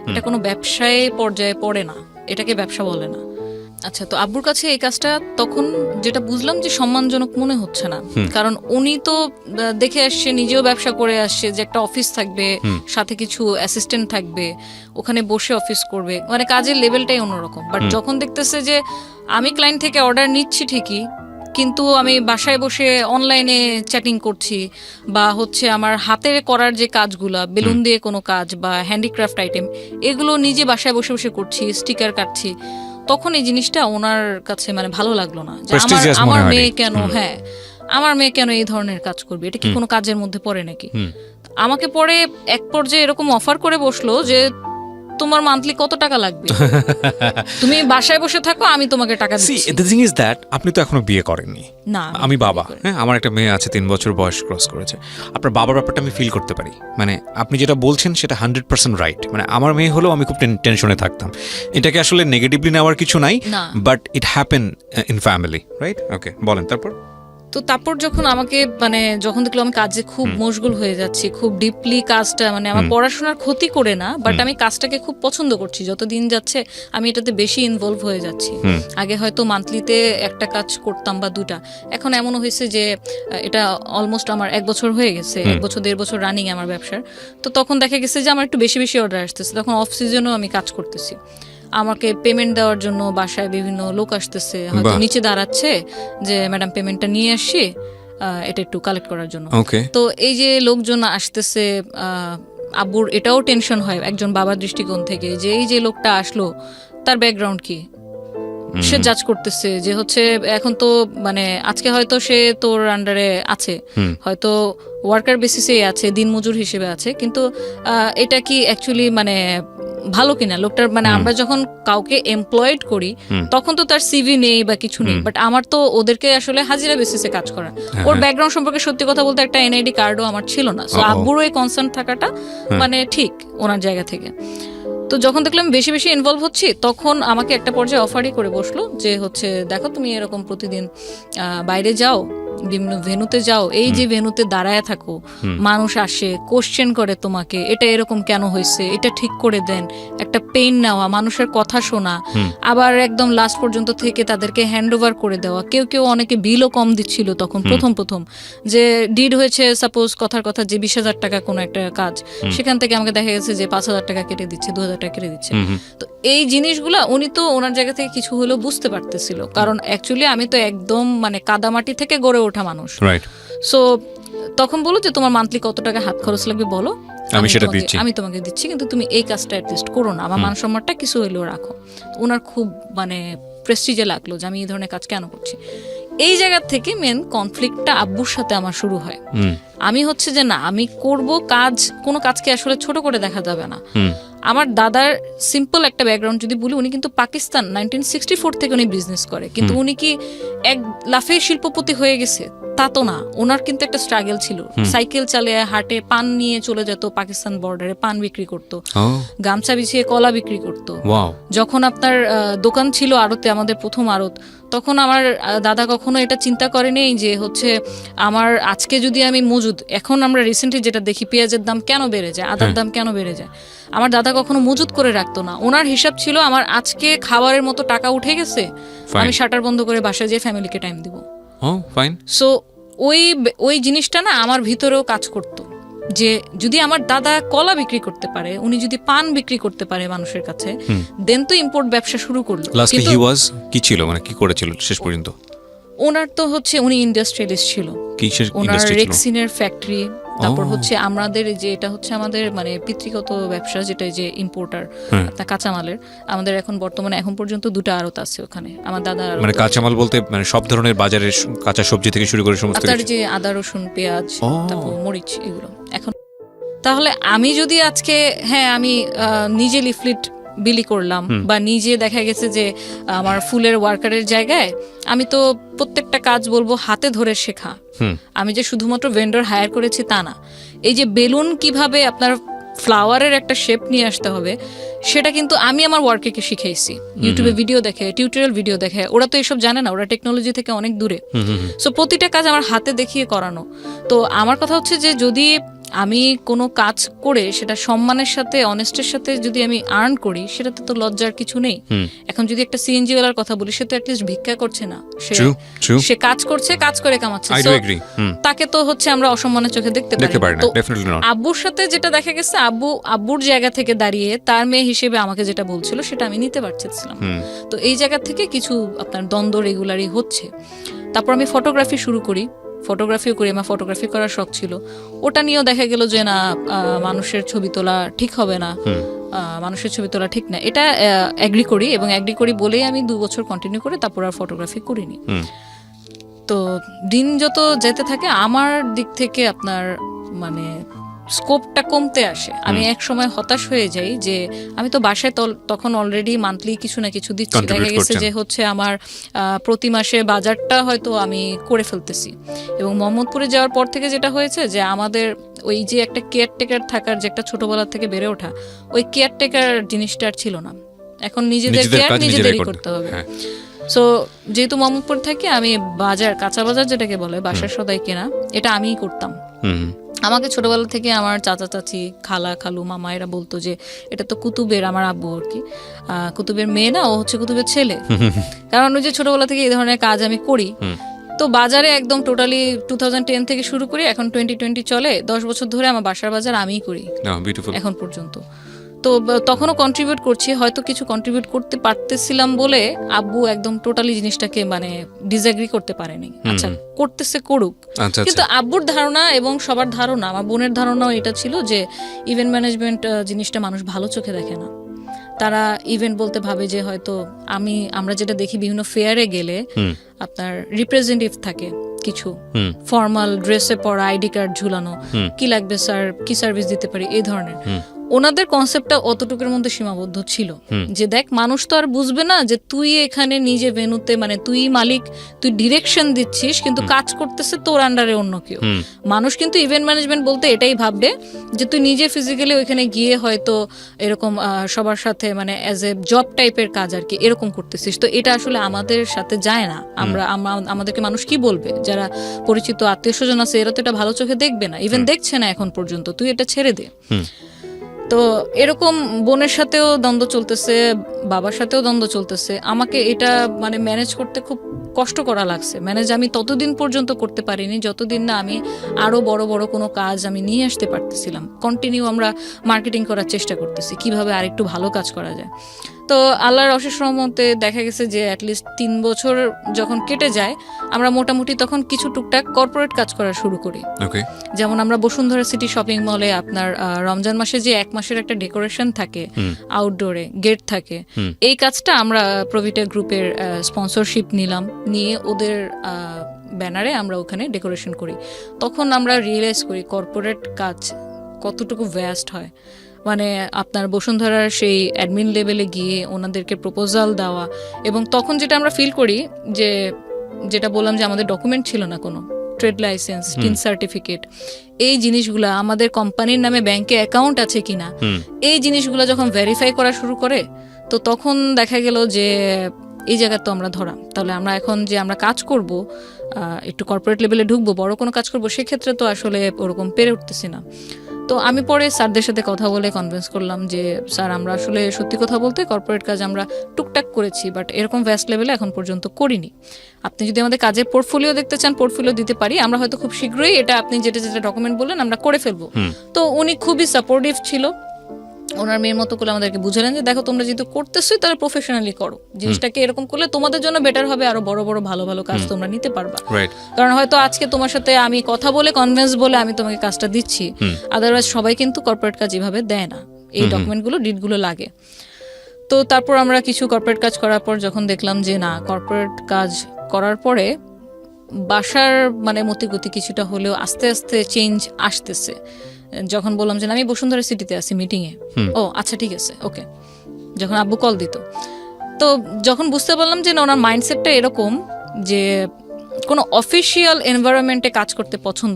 এটা কোনো ব্যবসায় পর্যায়ে পড়ে না, এটাকে ব্যবসা বলে না। আচ্ছা, তো আব্বুর কাছে এই কাজটা তখন যেটা বুঝলাম যে সম্মানজনক মনে হচ্ছে না, কারণ উনি তো দেখে আসছে, নিজেও ব্যবসা করে আসছে, যে একটা অফিস থাকবে, সাথে কিছু অ্যাসিস্ট্যান্ট থাকবে, ওখানে বসে অফিস করবে, মানে কাজের লেভেলটাই অন্যরকম। বাট যখন দেখতেছে যে আমি ক্লায়েন্ট থেকে অর্ডার নিচ্ছি ঠিকই, কিন্তু আমি বাসায় বসে অনলাইনে চ্যাটিং করছি, বা হচ্ছে আমার হাতের করার যে কাজগুলা, বেলুন দিয়ে কোনো কাজ বা হ্যান্ডিক্রাফট আইটেম, এগুলো নিজে বাসায় বসে বসে করছি, স্টিকার কাটছি, তখন এই জিনিসটা ওনার কাছে মানে ভালো লাগলো না যে আমার মেয়ে কেন, হ্যাঁ আমার মেয়ে কেন এই ধরনের কাজ করবে, এটা কি কোনো কাজের মধ্যে পড়ে নাকি। আমাকে পরে এক পর্যায়ে এরকম অফার করে বসলো যে তোমার মান্থলি কত টাকা লাগবে, তুমি বাসায় বসে থাকো, আমি তোমাকে টাকা সি দিচ্ছি। দ্য থিং ইজ দ্যাট আপনি তো এখনো বিয়ে করেননি। না, আমি বাবা, হ্যাঁ, আমার একটা মেয়ে আছে 3 বছর বয়স ক্রস করেছে। আপনার বাবার ব্যাপারটা আমি ফিল করতে পারি, মানে আপনি যেটা বলছেন সেটা 100% রাইট। মানে আমার মেয়ে হলেও আমি খুব টেনশনে থাকতাম। এটাকে আসলে নেগেটিভলি নেওয়ার কিছু নাই, না। But it happen in family, right? Okay, বলেন তারপর। তো তারপর যখন আমাকে মানে যখন দেখলো আমি কাজে খুব মশগুল হয়ে যাচ্ছি, খুব ডিপলি কাজটা, মানে আমার পড়াশোনার ক্ষতি করে না, বাট আমি কাজটাকে খুব পছন্দ করছি, যত দিন যাচ্ছে আমি এটাতে বেশি ইনভলভ হয়ে যাচ্ছি। আগে হয়তো মান্থলিতে একটা কাজ করতাম বা দুটা, এখন এমনও হয়েছে যে এটা অলমোস্ট আমার 1 বছর হয়ে গেছে, 1 বছর 1.5 বছর রানিং আমার ব্যবসার। তো তখন দেখা গেছে যে আমার একটু বেশি বেশি অর্ডার আসতেছে, তখন অফ সিজনেও আমি কাজ করতেছি। আমাকে পেমেন্ট দেওয়ার জন্য বাসায় বিভিন্ন লোক আসতেছে, হয়তো বাহ। নিচে দাঁড়াচ্ছে যে ম্যাডাম পেমেন্টটা নিয়ে আসি, এটা একটু কালেক্ট করার জন্য। ওকে, তো এই যে লোকজন আসতেছে, আব্বুর এটাও টেনশন হয় একজন বাবার দৃষ্টিকোণ থেকে, যে এই যে লোকটা আসলো তার ব্যাকগ্রাউন্ড কি, সে জাজ করতেছে যে হচ্ছে এখন তো মানে আজকে হয়তো সে তোর আন্ডারে আছে, হয়তো ওয়ার্কার বেসিসে আছে, দিনমজুর হিসেবে আছে, কিন্তু এটা কি অ্যাকচুয়ালি মানে ভালো কিনা লোকটার, মানে আমরা যখন কাউকে এমপ্লয়েড করি তখন তো তার সিভি নেই বা কিছু নেই, বাট আমার তো ওদেরকে আসলে হাজিরা বেসিসে কাজ করা, ওর ব্যাকগ্রাউন্ড সম্পর্কে সত্যি কথা বলতে একটা এনআইডি কার্ডও আমার ছিল না। সো আব্বুরও এই কনসার্ন থাকাটা মানে ঠিক ওনার জায়গা থেকে। তো যখন দেখলাম বেশি বেশি ইনভলভ হচ্ছি, তখন আমাকে একটা পর্যায়ে অফারই করে বসলো যে হচ্ছে দেখো তুমি এরকম প্রতিদিন বাইরে যাও, বিভিন্ন ভেন্যুতে যাও, এই যে ভেন্যুতে দাঁড়ায় থাকো, মানুষ আসে কোশ্চেন করে তোমাকে, এটা এরকম কেন হয়েছে, এটা ঠিক করে দেন, একটা পেইন নেওয়া, মানুষের কথা শোনা, আবার একদম লাস্ট পর্যন্ত থেকে তাদেরকে হ্যান্ড ওভার করে দেওয়া। কেউ কেউ অনেকে বিলও কম দিচ্ছিল তখন প্রথম যে ডিড হয়েছে সাপোজ কথার কথা যে 20,000 টাকা কোনো একটা কাজ, সেখান থেকে আমাকে দেখা গেছে যে 5,000 টাকা কেটে দিচ্ছে, 2,000 টাকা কেটে দিচ্ছে। তো এই জিনিসগুলা উনি তো ওনার জায়গা থেকে কিছু হলেও বুঝতে পারতেছিল, কারণ অ্যাকচুয়ালি আমি তো একদম মানে কাদামাটি থেকে গড়ে ওঠা মানুষ। রাইট। সো তখন বলো যে তোমার মান্থলি কত টাকা হাত খরচ লাগবে বলো, আমি সেটা দিচ্ছি, আমি তোমাকে দিচ্ছি, কিন্তু তুমি এই কাজটা অ্যাটলিস্ট করো না, আমার মান সম্মানটা কিছু হইলেও রাখো। ওনার খুব মানে প্রেস্টিজে লাগলো যে আমি এই ধরনের কাজ কেন করছি। এই জায়গা থেকে মেন কনফ্লিক্টটা আব্বুর সাথে আমার শুরু হয়। আমি হচ্ছে যে না, আমি করব কাজ, কোনো কাজকে আসলে ছোট করে দেখা যাবে না। আমার দাদার সিম্পল একটা ব্যাকগ্রাউন্ড যদি বলি, উনি কিন্তু পাকিস্তান 1964 থেকে উনি বিজনেস করে, কিন্তু উনি কি এক লাফে শিল্পপতি হয়ে গেছে তা তো না, ওনার কিন্তু একটা স্ট্রাগল ছিল। সাইকেল চালিয়ে হাটে পান নিয়ে চলে যেত, পাকিস্তান বর্ডারে পান বিক্রি করতো, গামছা বিছিয়ে কলা বিক্রি করতো। যখন আপনার দোকান ছিল আড়তে, আমাদের প্রথম আড়ত, তখন আমার দাদা কখনো এটা চিন্তা করেনি যে হচ্ছে আমার আজকে যদি আমি মজুদ, এখন আমরা রিসেন্টলি যেটা দেখি পেঁয়াজের দাম কেন বেড়ে যায়, আদার দাম কেন বেড়ে যায়, আমার দাদা কখনো মজুদ করে রাখতো না। ওনার হিসাব ছিল আমার আজকে খাবারের মতো টাকা উঠে গেছে, আমি শাটার বন্ধ করে বাসায় যেয়ে ফ্যামিলিকে টাইম দিব। সো ওই জিনিসটা না আমার ভিতরেও কাজ করতো, যে যদি আমার দাদা কলা বিক্রি করতে পারে, উনি যদি পান বিক্রি করতে পারে মানুষের কাছে, দেন তো ইম্পোর্ট ব্যবসা শুরু করলো। কি ছিল মানে কি করেছিল শেষ পর্যন্ত? ওনার তো হচ্ছে উনি ইন্ডাস্ট্রিয়ালিস্ট ছিল, ওনার রেক্সিনের ফ্যাক্টরি, তারপর হচ্ছে আমাদের যে এটা হচ্ছে আমাদের মানে পিতৃগত ব্যবসা, যেটা যে ইম্পোর্টার আপনার কাঁচামালের, আমাদের এখন বর্তমানে এখন পর্যন্ত 2টা আড়ত আছে ওখানে। আমার দাদা মানে কাঁচামাল বলতে মানে সব ধরনের বাজারের কাঁচা সবজি থেকে শুরু করে সমস্ত কিছু, যে আদা রসুন পেঁয়াজ তারপর মরিচ এগুলো। এখন তাহলে আমি যদি আজকে আমি নিজে লিফলেট বিলি করলাম, বা নিজে দেখা গেছে যে আমার ফুলের ওয়ার্কারের জায়গায় আমি তো প্রত্যেকটা কাজ বলবো হাতে ধরে শেখা, আমি যে শুধুমাত্র ভেন্ডর হায়ার করেছি তা না। এই যে বেলুন কিভাবে আপনার ফ্লাওয়ারের একটা শেপ নিয়ে আসতে হবে, সেটা কিন্তু আমি আমার ওয়ার্কে শিখাইছি, ইউটিউবে ভিডিও দেখে, টিউটোরিয়াল ভিডিও দেখে। ওরা তো এসব জানে না, ওরা টেকনোলজি থেকে অনেক দূরে। সো প্রতিটা কাজ আমার হাতে দেখিয়ে করানো। তো আমার কথা হচ্ছে যে যদি আমি কোনো কাজ করে সেটা সম্মানের সাথে, অনেস্টের সাথে যদি আমি আর্ন করি, সেটাতে তো লজ্জার কিছু নেই। এখন যদি একটা সিএনজি ওয়ালার কথা বলি, সে তো অ্যাটলিস্ট ভিক্ষা করছে না, সে কাজ করছে, কাজ করে কামাচ্ছে, তাকে তো হচ্ছে আমরা অসম্মানের চোখে দেখতে পারি না। তো আব্বুর সাথে যেটা দেখা গেছে, আব্বুর জায়গা থেকে দাঁড়িয়ে তার মেয়ে হিসেবে আমাকে যেটা বলছিল সেটা আমি নিতে পারছিলাম। তো এই জায়গা থেকে কিছু আপনার দ্বন্দ্ব রেগুলারই হচ্ছে। তারপর আমি ফটোগ্রাফি শুরু করি, ফটোগ্রাফিও করি, আমার ফটোগ্রাফি করার শখ ছিল। ওটা নিয়েও দেখা গেল যে না, মানুষের ছবি তোলা ঠিক হবে না, মানুষের ছবি তোলা ঠিক না, এটা অ্যাগ্রি করি, এবং অ্যাগ্রি করি বলেই আমি 2 বছর কন্টিনিউ করে তারপর আর ফটোগ্রাফি করিনি। তো দিন যত যেতে থাকে আমার দিক থেকে আপনার মানে স্কোপটা কমতে আসে, আমি এক সময় হতাশ হয়ে যাই যে আমি তো বাসায় তখন অলরেডি মান্থলি কিছু না কিছু দিচ্ছি, Contribute দেখা গেছে করছেন। যে হচ্ছে আমার প্রতি মাসে বাজারটা হয়তো আমি করে ফেলতেছি। এবং মোহাম্মদপুরে যাওয়ার পর থেকে যেটা হয়েছে যে আমাদের ওই যে একটা কেয়ারটেকার থাকার যে একটা ছোটবেলা থেকে বেড়ে ওঠা, ওই কেয়ারটেকার জিনিসটা আর ছিল না। এখন নিজেদের কেয়ার কাজ নিজেদেরই করতে হবে। হ্যাঁ। সো যেহেতু মোহাম্মদপুর থাকি, আমি বাজার, কাঁচা বাজার যেটাকে বলে বাসার সদাই কেনা, এটা আমিই করতাম। আমাকে ছোটবেলা থেকে আমার চাচা চাচি, খালা খালু, মামা এরা বলতো যে এটা তো কুতুবের, আমার আব্বু আর কি, কুতুবের মেয়ে না, ও হচ্ছে কুতুবের ছেলে। কারণ ওই যে ছোটবেলা থেকে এই ধরনের কাজ আমি করি। তো বাজারে একদম টোটালি 2010 থেকে শুরু করি, এখন 2020 চলে, 10 বছর ধরে আমার বাসার বাজার আমিই করি এখন পর্যন্ত। তো তখনও কন্ট্রিবিউট করছি, হয়তো কিছু কন্ট্রিবিউট করতে পারতেছিলাম বলে আব্বু একদম টোটালি জিনিসটাকে মানে ডিসএগ্রি করতে পারেনি। আচ্ছা করতেছে করুক, কিন্তু আব্বুর ধারণা এবং সবার ধারণা, আমার বোনের ধারণাও এটা ছিল যে ইভেন্ট ম্যানেজমেন্ট জিনিসটা মানুষ ভালো চোখে দেখে না। তারা ইভেন্ট বলতে ভাবে যে হয়তো আমরা যেটা দেখি বিভিন্ন ফেয়ারে গেলে আপনার রিপ্রেজেন্টেটিভ থাকে কিছু, ফর্মাল ড্রেসে পরা, আইডি কার্ড ঝুলানো, কি লাগবে স্যার, কি সার্ভিস দিতে পারি, এই ধরনের। ওনাদের কনসেপ্টটা অতটুকুর মধ্যে সীমাবদ্ধ ছিল যে দেখ, মানুষ তো আর বুঝবে না যে তুই এখানে নিজে ভেন্যুতে, মানে তুই মালিক, তুই ডিরেকশন দিচ্ছিস, কিন্তু কাজ করতেছে তোর আন্ডারে অন্য কেউ। মানুষ কিন্তু ইভেন্ট ম্যানেজমেন্ট বলতে এটাই ভাববে যে তুই নিজে ফিজিক্যালি ওইখানে গিয়ে হয়তো এরকম সবার সাথে মানে অ্যাজ এ জব টাইপের কাজ আর কি এরকম করতেছিস। তো এটা আসলে আমাদের সাথে যায় না। আমাদেরকে মানুষ কি বলবে, যারা পরিচিত আত্মীয় স্বজন আছে এরা তো এটা ভালো চোখে দেখবে না, ইভেন দেখছে না এখন পর্যন্ত, তুই এটা ছেড়ে দে। তো এরকম বোনের সাথেও দ্বন্দ্ব চলতেছে, বাবার সাথেও দ্বন্দ্ব চলতেছে। আমাকে এটা মানে ম্যানেজ করতে খুব কষ্ট করা লাগছে। ম্যানেজ আমি ততদিন পর্যন্ত করতে পারিনি যতদিন না আমি আরো বড় বড় কোনো কাজ আমি নিয়ে আসতে পারতেছিলাম। কন্টিনিউ আমরা মার্কেটিং করার চেষ্টা করতেছি কিভাবে আরেকটু ভালো কাজ করা যায়। তো আল্লাহর অশেষ রহমতে দেখা গেছে যে অ্যাটলিস্ট 3 বছর যখন কেটে যায়, আমরা মোটামুটি তখন কিছু টুকটাক কর্পোরেট কাজ করা শুরু করি। যেমন আমরা বসুন্ধরা সিটি শপিং মলে আপনার রমজান মাসে যে 1 মাসের একটা ডেকোরেশন থাকে, আউটডোরে গেট থাকে, এই কাজটা আমরা প্রভিটা গ্রুপের স্পন্সরশিপ নিলাম, নিয়ে ওদের ব্যানারে আমরা ওখানে ডেকোরেশন করি। তখন আমরা রিয়েলাইজ করি কর্পোরেট কাজ কতটুকু ভ্যাস্ট হয়। মানে আপনার বসুন্ধরার সেই অ্যাডমিন লেভেলে গিয়ে ওনাদেরকে প্রপোজাল দেওয়া, এবং তখন যেটা আমরা ফিল করি যে যেটা বললাম যে আমাদের ডকুমেন্ট ছিল না কোনো, ট্রেড লাইসেন্স, টিন সার্টিফিকেট, এই জিনিসগুলা, আমাদের কোম্পানির নামে ব্যাংকে অ্যাকাউন্ট আছে কিনা, এই জিনিসগুলো যখন ভেরিফাই করা শুরু করে, তো তখন দেখা গেল যে এই জায়গায় তো আমরা ধরা। তাহলে আমরা এখন যে আমরা কাজ করব, একটু কর্পোরেট লেভেলে ঢুকবো, বড় কোনো কাজ করবো, সেক্ষেত্রে তো আসলে ওরকম পেরে উঠতেছি না। তো আমি পরে স্যারদের সাথে কথা বলে কনভিন্স করলাম যে স্যার, আমরা আসলে সত্যি কথা বলতে কর্পোরেট কাজ আমরা টুকটাক করেছি, বাট এরকম ভ্যাস্ট লেভেলে এখন পর্যন্ত করিনি। আপনি যদি আমাদের কাজের পোর্টফোলিও দেখতে চান, পোর্টফোলিও দিতে পারি, আমরা হয়তো খুব শীঘ্রই এটা আপনি যেটা যেটা ডকুমেন্ট বললেন আমরা করে ফেলবো। তো উনি খুবই সাপোর্টিভ ছিল, ওনার মেয়ের মতো করে আমাদেরকে বুঝালেন যে দেখো, তোমরা যেহেতু করতেছো তাহলে প্রফেশনালি করো, জিনিসটাকে এরকম করলে তোমাদের জন্য বেটার হবে, আরো বড় বড় ভালো ভালো কাজ তোমরা নিতে পারবা। কারণ হয়তো আজকে তোমার সাথে আমি কথা বলে কনভিন্স বলে আমি তোমাকে কাজটা দিচ্ছি, আদারওয়াইজ সবাই কিন্তু কর্পোরেট কাজ এভাবে দেয় না, এই ডকুমেন্টগুলো ডিটগুলো লাগে। তো তারপর আমরা কিছু কর্পোরেট কাজ করার পর যখন দেখলাম যে না, কর্পোরেট কাজ করার পরে বাসার মানে মতিগতি কিছুটা হলেও আস্তে আস্তে চেঞ্জ আসতেছে। যখন বললাম যে আমি বসুন্ধরা সিটিতে আছি মিটিংয়ে, ও আচ্ছা ঠিক আছে ওকে, যখন আব্বু কল দিত, তো যখন বুঝতে পারলাম যে না, ওনার মাইন্ডসেটটা এরকম যে কোনো অফিসিয়াল এনভায়রনমেন্টে কাজ করতে পছন্দ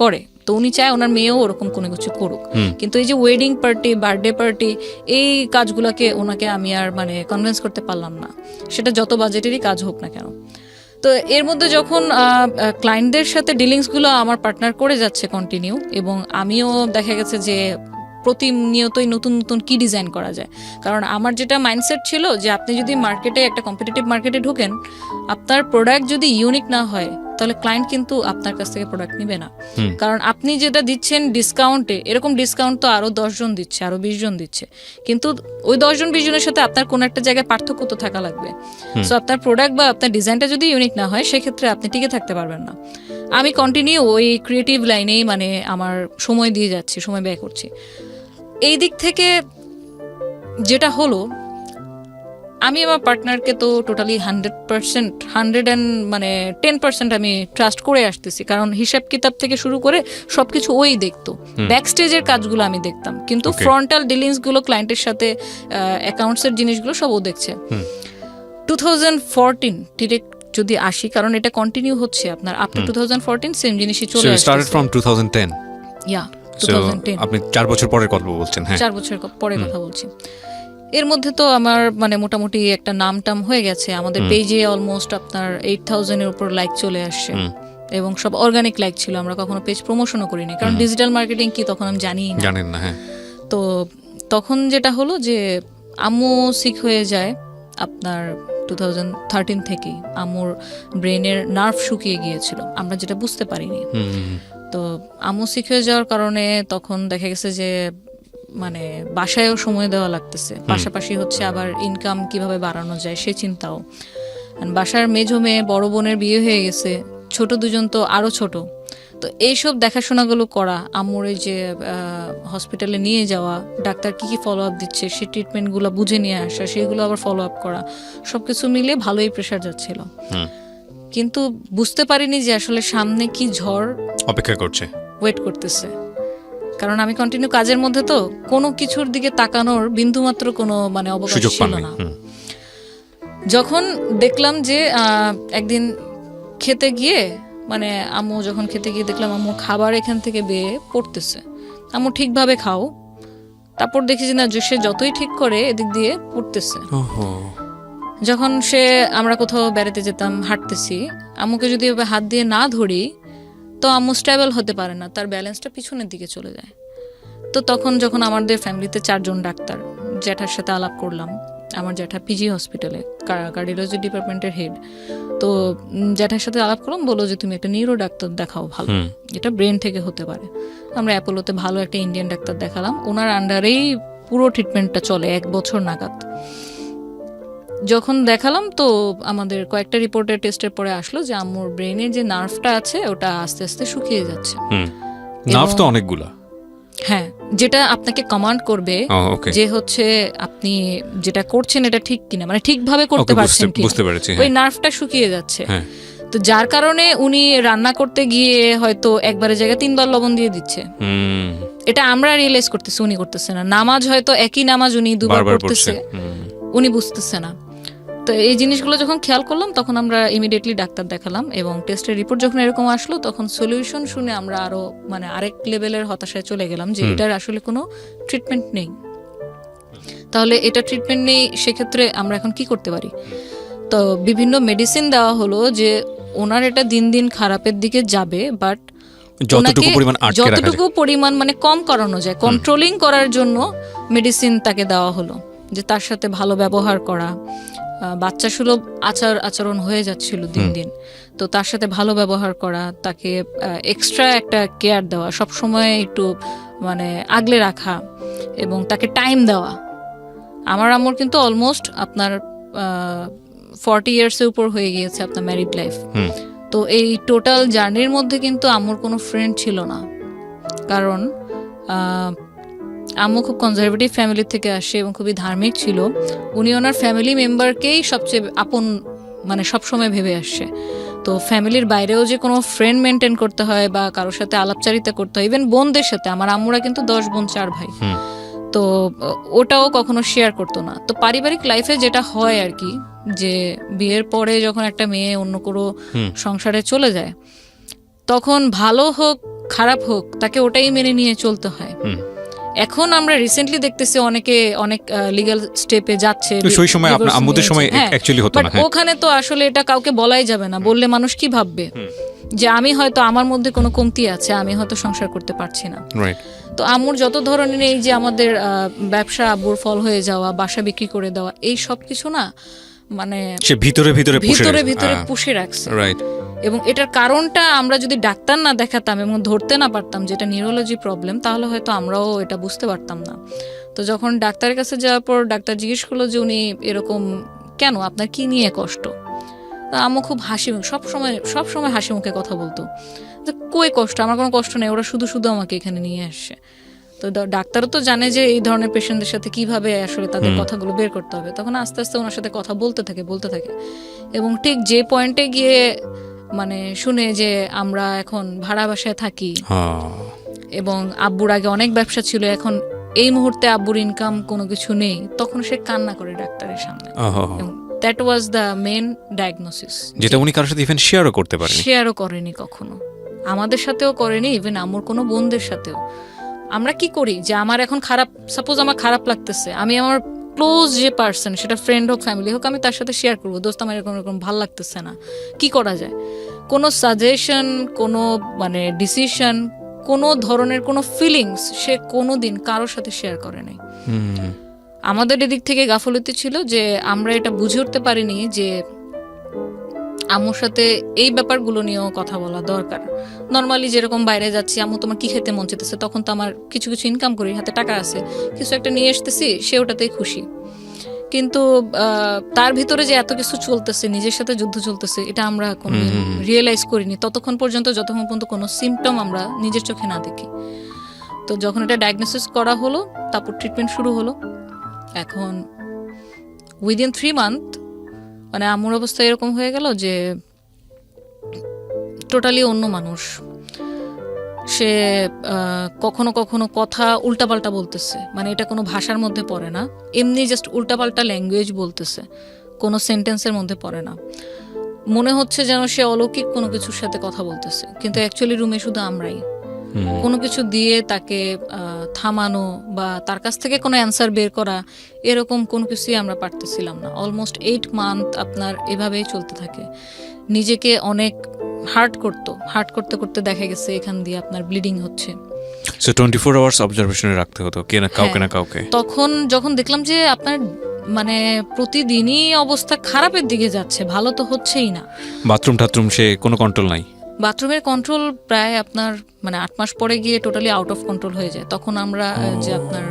করে, তো উনি চায় ওনার মেয়েও ওরকম কোনো কিছু করুক। কিন্তু এই যে ওয়েডিং পার্টি, বার্থডে পার্টি, এই কাজগুলোকে ওনাকে আমি আর মানে কনভিন্স করতে পারলাম না, সেটা যত বাজেটেরই কাজ হোক না কেন। তো এর মধ্যে যখন ক্লায়েন্টদের সাথে ডিলিংসগুলো আমার পার্টনার করে যাচ্ছে কন্টিনিউ, এবং আমিও দেখা গেছে যে প্রতিনিয়তই নতুন নতুন কি ডিজাইন করা যায়। কারণ আমার যেটা মাইন্ডসেট ছিল যে আপনি যদি মার্কেটে, একটা কম্পিটিটিভ মার্কেটে ঢুকেন, আপনার প্রোডাক্ট যদি ইউনিক না হয় তাহলে ক্লায়েন্ট কিন্তু আপনার কাছ থেকে প্রোডাক্ট নিবে না। কারণ আপনি যেটা দিচ্ছেন ডিসকাউন্টে, এরকম ডিসকাউন্ট তো আরো 10 জন দিচ্ছে, আরো 20 জন দিচ্ছে, কিন্তু ওই 10 জন 20 জনের সাথে আপনার কোনো একটা জায়গায় পার্থক্য তো থাকা লাগবে। সো আপনার প্রোডাক্ট বা আপনার ডিজাইনটা যদি ইউনিক না হয়, সেক্ষেত্রে আপনি টিকে থাকতে পারবেন না। আমি কন্টিনিউ ওই ক্রিয়েটিভ লাইনেই মানে আমার সময় দিয়ে যাচ্ছি, সময় ব্যয় করছি। এই দিক থেকে যেটা হলো, আমি আমার পার্টনারকে তো টোটালি 100% 10% আমি ট্রাস্ট করে আসতেছি, কারণ হিসাব কিতাব থেকে শুরু করে সবকিছু ওই দেখতো। ব্যাক স্টেজের কাজগুলো আমি দেখতাম, কিন্তু ফ্রন্টাল ডিলিংস গুলো, ক্লায়েন্টের সাথে অ্যাকাউন্টসের জিনিসগুলো সব ও দেখছে। 2014 ডিরেক্ট যদি আসি, কারণ এটা কন্টিনিউ হচ্ছে আপনার আপ টু 2014 সেম জিনিসই চলে আসছে। Started from 2010। ইয়া 2010 আপনি 4 বছর পরের কথা বলছেন। হ্যাঁ, 4 বছর পরে কথা বলছি। এর মধ্যে তো আমার মানে মোটামুটি একটা নাম টাম হয়ে গেছে। আমাদের পেজে অলমোস্ট আপনার 8000 এর উপর লাইক চলে আসছে, এবং সব অর্গানিক লাইক ছিল। আমরা কখনো পেজ প্রমোশনও করিনি, কারণ ডিজিটাল মার্কেটিং কি তখন আমি জানেন না। হ্যাঁ, তো তখন যেটা হলো যে আম্মু সিক হয়ে যায় আপনার 2013 থেকেই। আম্মুর ব্রেনের নার্ভ শুকিয়ে গিয়েছিল, আমরা যেটা বুঝতে পারিনি। তো আম্মু সিক হয়ে যাওয়ার কারণে তখন দেখা গেছে যে মানে বাসায়ও সময় দেওয়া লাগতেছে, পাশাপাশি হচ্ছে আবার ইনকাম কিভাবে বাড়ানো যায় সে চিন্তাও। বাসার মেজো মেয়ে, বড় বোনের বিয়ে হয়ে গেছে, ছোট দুজন তো আরো ছোট। তো এইসব দেখাশোনাগুলো করা, আম্মুর এই যে হসপিটালে নিয়ে যাওয়া, ডাক্তার কি কি ফলো আপ দিচ্ছে সে ট্রিটমেন্টগুলো বুঝে নিয়ে আসা, সেগুলো আবার ফলো আপ করা, সবকিছু মিলে ভালোই প্রেশার যাচ্ছিল। কিন্তু বুঝতে পারিনি যে আসলে সামনে কি ঝড় অপেক্ষা করছে, ওয়েট করতেছে। কারণ আমি কন্টিনিউ কাজের মধ্যে, তো কোনো কিছুর দিকে তাকানোর বিন্দুমাত্র কোনো মানে অবকাশ ছিল না। যখন দেখলাম যে একদিন খেতে গিয়ে, মানে আম্মু যখন খেতে গিয়ে দেখলাম আম্মু খাবার এখান থেকে বেয়ে পড়তেছে। আম্মু ঠিকভাবে খাও, তারপর দেখি যে না, সে যতই ঠিক করে এদিক দিয়ে পড়তেছে। যখন আমরা কোথাও বেড়াতে যেতাম, হাঁটতেছি, আম্মুকে যদি এভাবে হাত দিয়ে না ধরি তো আম্মু স্টেবল হতে পারে না, তার ব্যালেন্সটা পিছনের দিকে চলে যায়। তো তখন যখন আমাদের ফ্যামিলিতে 4 জন ডাক্তার, জ্যাঠার সাথে আলাপ করলাম। আমার জ্যাঠা পিজি হসপিটালে কার্ডিওলজি ডিপার্টমেন্টের হেড। তো জ্যাঠার সাথে আলাপ করলাম, বললো যে তুমি একটা নিউরো ডাক্তার দেখাও, ভালো, এটা ব্রেন থেকে হতে পারে। আমরা অ্যাপোলোতে ভালো একটা ইন্ডিয়ান ডাক্তার দেখালাম, ওনার আন্ডারেই পুরো ট্রিটমেন্টটা চলে 1 বছর নাগাদ। যখন দেখালাম তো আমাদের কয়েকটা রিপোর্টের টেস্টের পরে আসলো যে আম্মুর ব্রেনের যে নার্ভটা আছে ওটা আস্তে আস্তে শুকিয়ে যাচ্ছে। নার্ভ তো অনেকগুলা, হ্যাঁ, যেটা আপনাকে কমান্ড করবে যে হচ্ছে আপনি যেটা করছেন এটা ঠিক কিনা, মানে ঠিকভাবে করতে পারছেন কি, ওই নার্ভটা শুকিয়ে যাচ্ছে। তো যার কারণে উনি রান্না করতে গিয়ে হয়তো একবারের জায়গায় 3 বার লবণ দিয়ে দিচ্ছে। এটা আমরা রিয়েলাইজ করতেছি, উনি করতেছে না। নামাজ হয়তো একই নামাজ উনি 2 বার পড়তেছে, উনি বুঝতেছে না। তো এই জিনিসগুলো যখন খেয়াল করলাম তখন আমরা ইমিডিয়েটলি ডাক্তার দেখালাম, এবং টেস্টের রিপোর্ট যখন এরকম আসলো তখন সলিউশন শুনে আমরা আরো মানে আরেক লেভেলের হতাশায় চলে গেলাম যে এটার আসলে কোনো ট্রিটমেন্ট নেই। তাহলে এটা ট্রিটমেন্ট নেই, সেক্ষেত্রে আমরা এখন কি করতে পারি? তো বিভিন্ন মেডিসিন দেওয়া হলো যে ওনার এটা দিন দিন খারাপের দিকে যাবে, বাট যতটুকু পরিমাণ মানে কম করানো যায়, কন্ট্রোলিং করার জন্য মেডিসিন তাকে দেওয়া হলো, যে তার সাথে ভালো ব্যবহার করা। বাচ্চা সুলভ আচরণ হয়ে যাচ্ছিল দিন দিন, তো তার সাথে ভালো ব্যবহার করা, তাকে এক্সট্রা একটা কেয়ার দেওয়া, সব সময় একটু মানে আগলে রাখা, এবং তাকে টাইম দেওয়া। আমার আম্মুর কিন্তু অলমোস্ট আপনার 40 ইয়ার্সের উপর হয়ে গিয়েছে আপনার ম্যারিড লাইফ। তো এই টোটাল জার্নির মধ্যে কিন্তু আম্মুর কোনো ফ্রেন্ড ছিল না, কারণ আম্মু খুব কনজারভেটিভ ফ্যামিলি থেকে আসে এবং খুবই ধার্মিক ছিল। উনি ওনার ফ্যামিলি মেম্বারকেই সবচেয়ে আপন মানে সবসময় ভেবে আসছে। তো ফ্যামিলির বাইরেও যে কোনো ফ্রেন্ড মেনটেন করতে হয় বা কারোর সাথে আলাপচারিতা করতে হয়, ইভেন বোনদের সাথে, আমার আম্মুরা কিন্তু 10 বোন 4 ভাই, তো ওটাও কখনো শেয়ার করতো না। তো পারিবারিক লাইফে যেটা হয় আর কি, যে বিয়ের পরে যখন একটা মেয়ে অন্য কোনো সংসারে চলে যায়, তখন ভালো হোক খারাপ হোক তাকে ওটাই মেনে নিয়ে চলতে হয়। এখন আমরা রিসেন্টলি দেখতেছি অনেকে অনেক লিগ্যাল স্টেপে যাচ্ছে, সেই সময় আপনার আম্মুদের সময় অ্যাকচুয়ালি হতো না। ওখানে তো আসলে এটা কাউকে বলাই যাবে না, বললে মানুষ কি ভাববে যে আমি হয়তো আমার মধ্যে কোনো কমতি আছে, আমি হয়তো সংসার করতে পারছি না। তো আম্মুর যত ধরনের এই যে আমাদের ব্যবসা আব্বুর ফল হয়ে যাওয়া, বাসা বিক্রি করে দেওয়া, এই সব কিছু না মানে সে ভিতরে পুষে রাখছে। এবং এটার কারণটা আমরা যদি ডাক্তার না দেখাতাম এবং ধরতে না পারতাম যেটা নিউরোলজি প্রবলেম, তাহলে হয়তো আমরাও এটা বুঝতে পারতাম না। তো যখন ডাক্তারের কাছে যাওয়ার পর ডাক্তার জিজ্ঞেস করলো যে উনি এরকম কেন, আপনার কি নিয়ে কষ্ট? আম্মু খুব সবসময় হাসি মুখে কথা বলতো যে কই কষ্ট, আমার কোনো কষ্ট নেই, ওরা শুধু আমাকে এখানে নিয়ে আসছে। তো ডাক্তারও তো জানে যে এই ধরনের পেশেন্টদের সাথে কিভাবে আসলে তাদের কথাগুলো বের করতে হবে। তখন আস্তে আস্তে ওনার সাথে কথা বলতে থাকে এবং ঠিক যে পয়েন্টে গিয়ে মানে শুনে যে আমরা এখন ভাড়া বাসায় থাকি এবং আব্বুর আগে অনেক ব্যবসা ছিল, এখন এই মুহূর্তে আব্বুর ইনকাম কোনো কিছু নেই, তখন সে কান্না করে ডাক্তারের সামনে। That was the main diagnosis, যেটা উনি কারোর সাথে ইভেন শেয়ারও করতে পারেনি। শেয়ারও করেনি কখনো, আমাদের সাথেও করেনি, ইভেন আমার কোনো বোনদের সাথেও। আমরা কি করি যে আমার এখন খারাপ, সাপোজ আমার খারাপ লাগতেছে, আমি আমার ক্লোজ যে পার্সন, সেটা ফ্রেন্ড হোক ফ্যামিলি হোক, আমি তার সাথে শেয়ার করবো, দোস্ত আমার এরকম ভালো লাগতেছে না, কি করা যায়। কোনো সাজেশন, কোনো মানে ডিসিশন, কোনো ধরনের কোনো ফিলিংস সে কোনো দিন কারোর সাথে শেয়ার করে নাই। আমাদের এদিক থেকে গাফলতি ছিল যে আমরা এটা বুঝে উঠতে পারিনি যে আম্মুর সাথে এই ব্যাপারগুলো নিয়েও কথা বলা দরকার। নর্মালি যেরকম বাইরে যাচ্ছি, আম্মু তোমার কি খেতে মন চাইতেছে, তখন তো আমার কিছু কিছু ইনকাম করি, হাতে টাকা আছে, কিছু একটা নিয়ে আসতেছি, সে ওটাতেই খুশি। কিন্তু তার ভিতরে যে এত কিছু চলতেছে, নিজের সাথে যুদ্ধ চলতেছে, এটা আমরা কোনো রিয়েলাইজ করিনি যতক্ষণ পর্যন্ত কোনো সিমটম আমরা নিজের চোখে না দেখি। তো যখন এটা ডায়াগনোসিস করা হলো, তারপর ট্রিটমেন্ট শুরু হলো। এখন উইদিন 3 মান্থ মানে আম্মুর অবস্থা এরকম হয়ে গেল যে টোটালি অন্য মানুষ। সে কখনো কখনো কথা উল্টাপাল্টা বলতেছে, মানে এটা কোনো ভাষার মধ্যে পড়ে না, এমনি জাস্ট উল্টাপাল্টা ল্যাঙ্গুয়েজ বলতেছে, কোনো সেন্টেন্সের মধ্যে পড়ে না। মনে হচ্ছে যেন সে অলৌকিক কোনো কিছুর সাথে কথা বলতেছে, কিন্তু অ্যাকচুয়ালি রুমে শুধু আমরাই। কোনো কিছু দিয়ে তাকে থামানো বা তার কাছ থেকে কোনো অ্যান্সার বের করা, এরকম কোনো কিছুই আমরা পারতেছিলাম না। অলমোস্ট 8 মান্থ আপনার এভাবেই চলতে থাকে। নিজেকে অনেক হার্ট করতে করতে দেখা গেছে এখান দিয়ে আপনার ব্লিডিং হচ্ছে। সো 24 আওয়ার্স অবজারভেশনে রাখতে হতো কাউকে না কাউকে। তখন যখন দেখলাম যে আপনার মানে প্রতিদিনই অবস্থা খারাপের দিকে যাচ্ছে, ভালো তো হচ্ছেই না। বাথরুম সে কোনো কন্ট্রোল নাই। বাথরুমের কন্ট্রোল প্রায় আপনার মানে 8 মাস পরে গিয়ে টোটালি আউট অফ কন্ট্রোল হয়ে যায়। তখন আমরা যে আপনার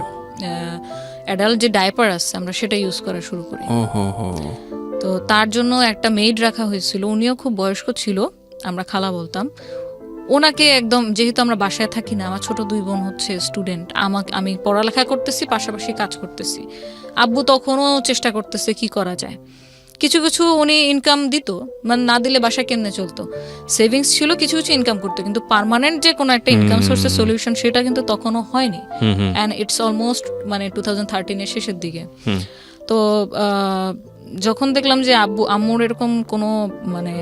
অ্যাডাল্ট যে ডাইপার আছে, আমরা সেটা ইউজ করা শুরু করি। তো তার জন্য একটা মেইড রাখা হয়েছিল, উনিও খুব বয়স্ক ছিল, আমরা খালা বলতাম ওনাকে। একদম যেহেতু আমরা বাসায় থাকি না, আমার ছোট 2 বোন হচ্ছে স্টুডেন্ট, আমি পড়ালেখা করতেছি, পাশাপাশি কাজ করতেছি। আব্বু তখনও চেষ্টা করতেছে কি করা যায়। কিছু কিছু উনি ইনকাম দিত, মানে না দিলে বাসা কেমনে চলতো। সেভিংস ছিল, কিছু কিছু ইনকাম করতো, কিন্তু পার্মানেন্ট যে কোনো একটা ইনকাম সোর্সের সলিউশন সেটা কিন্তু তখনও হয়নি। অ্যান্ড ইটস অলমোস্ট মানে 2013 শেষের দিকে। তো যখন দেখলাম যে আম্মুর এরকম কোনো মানে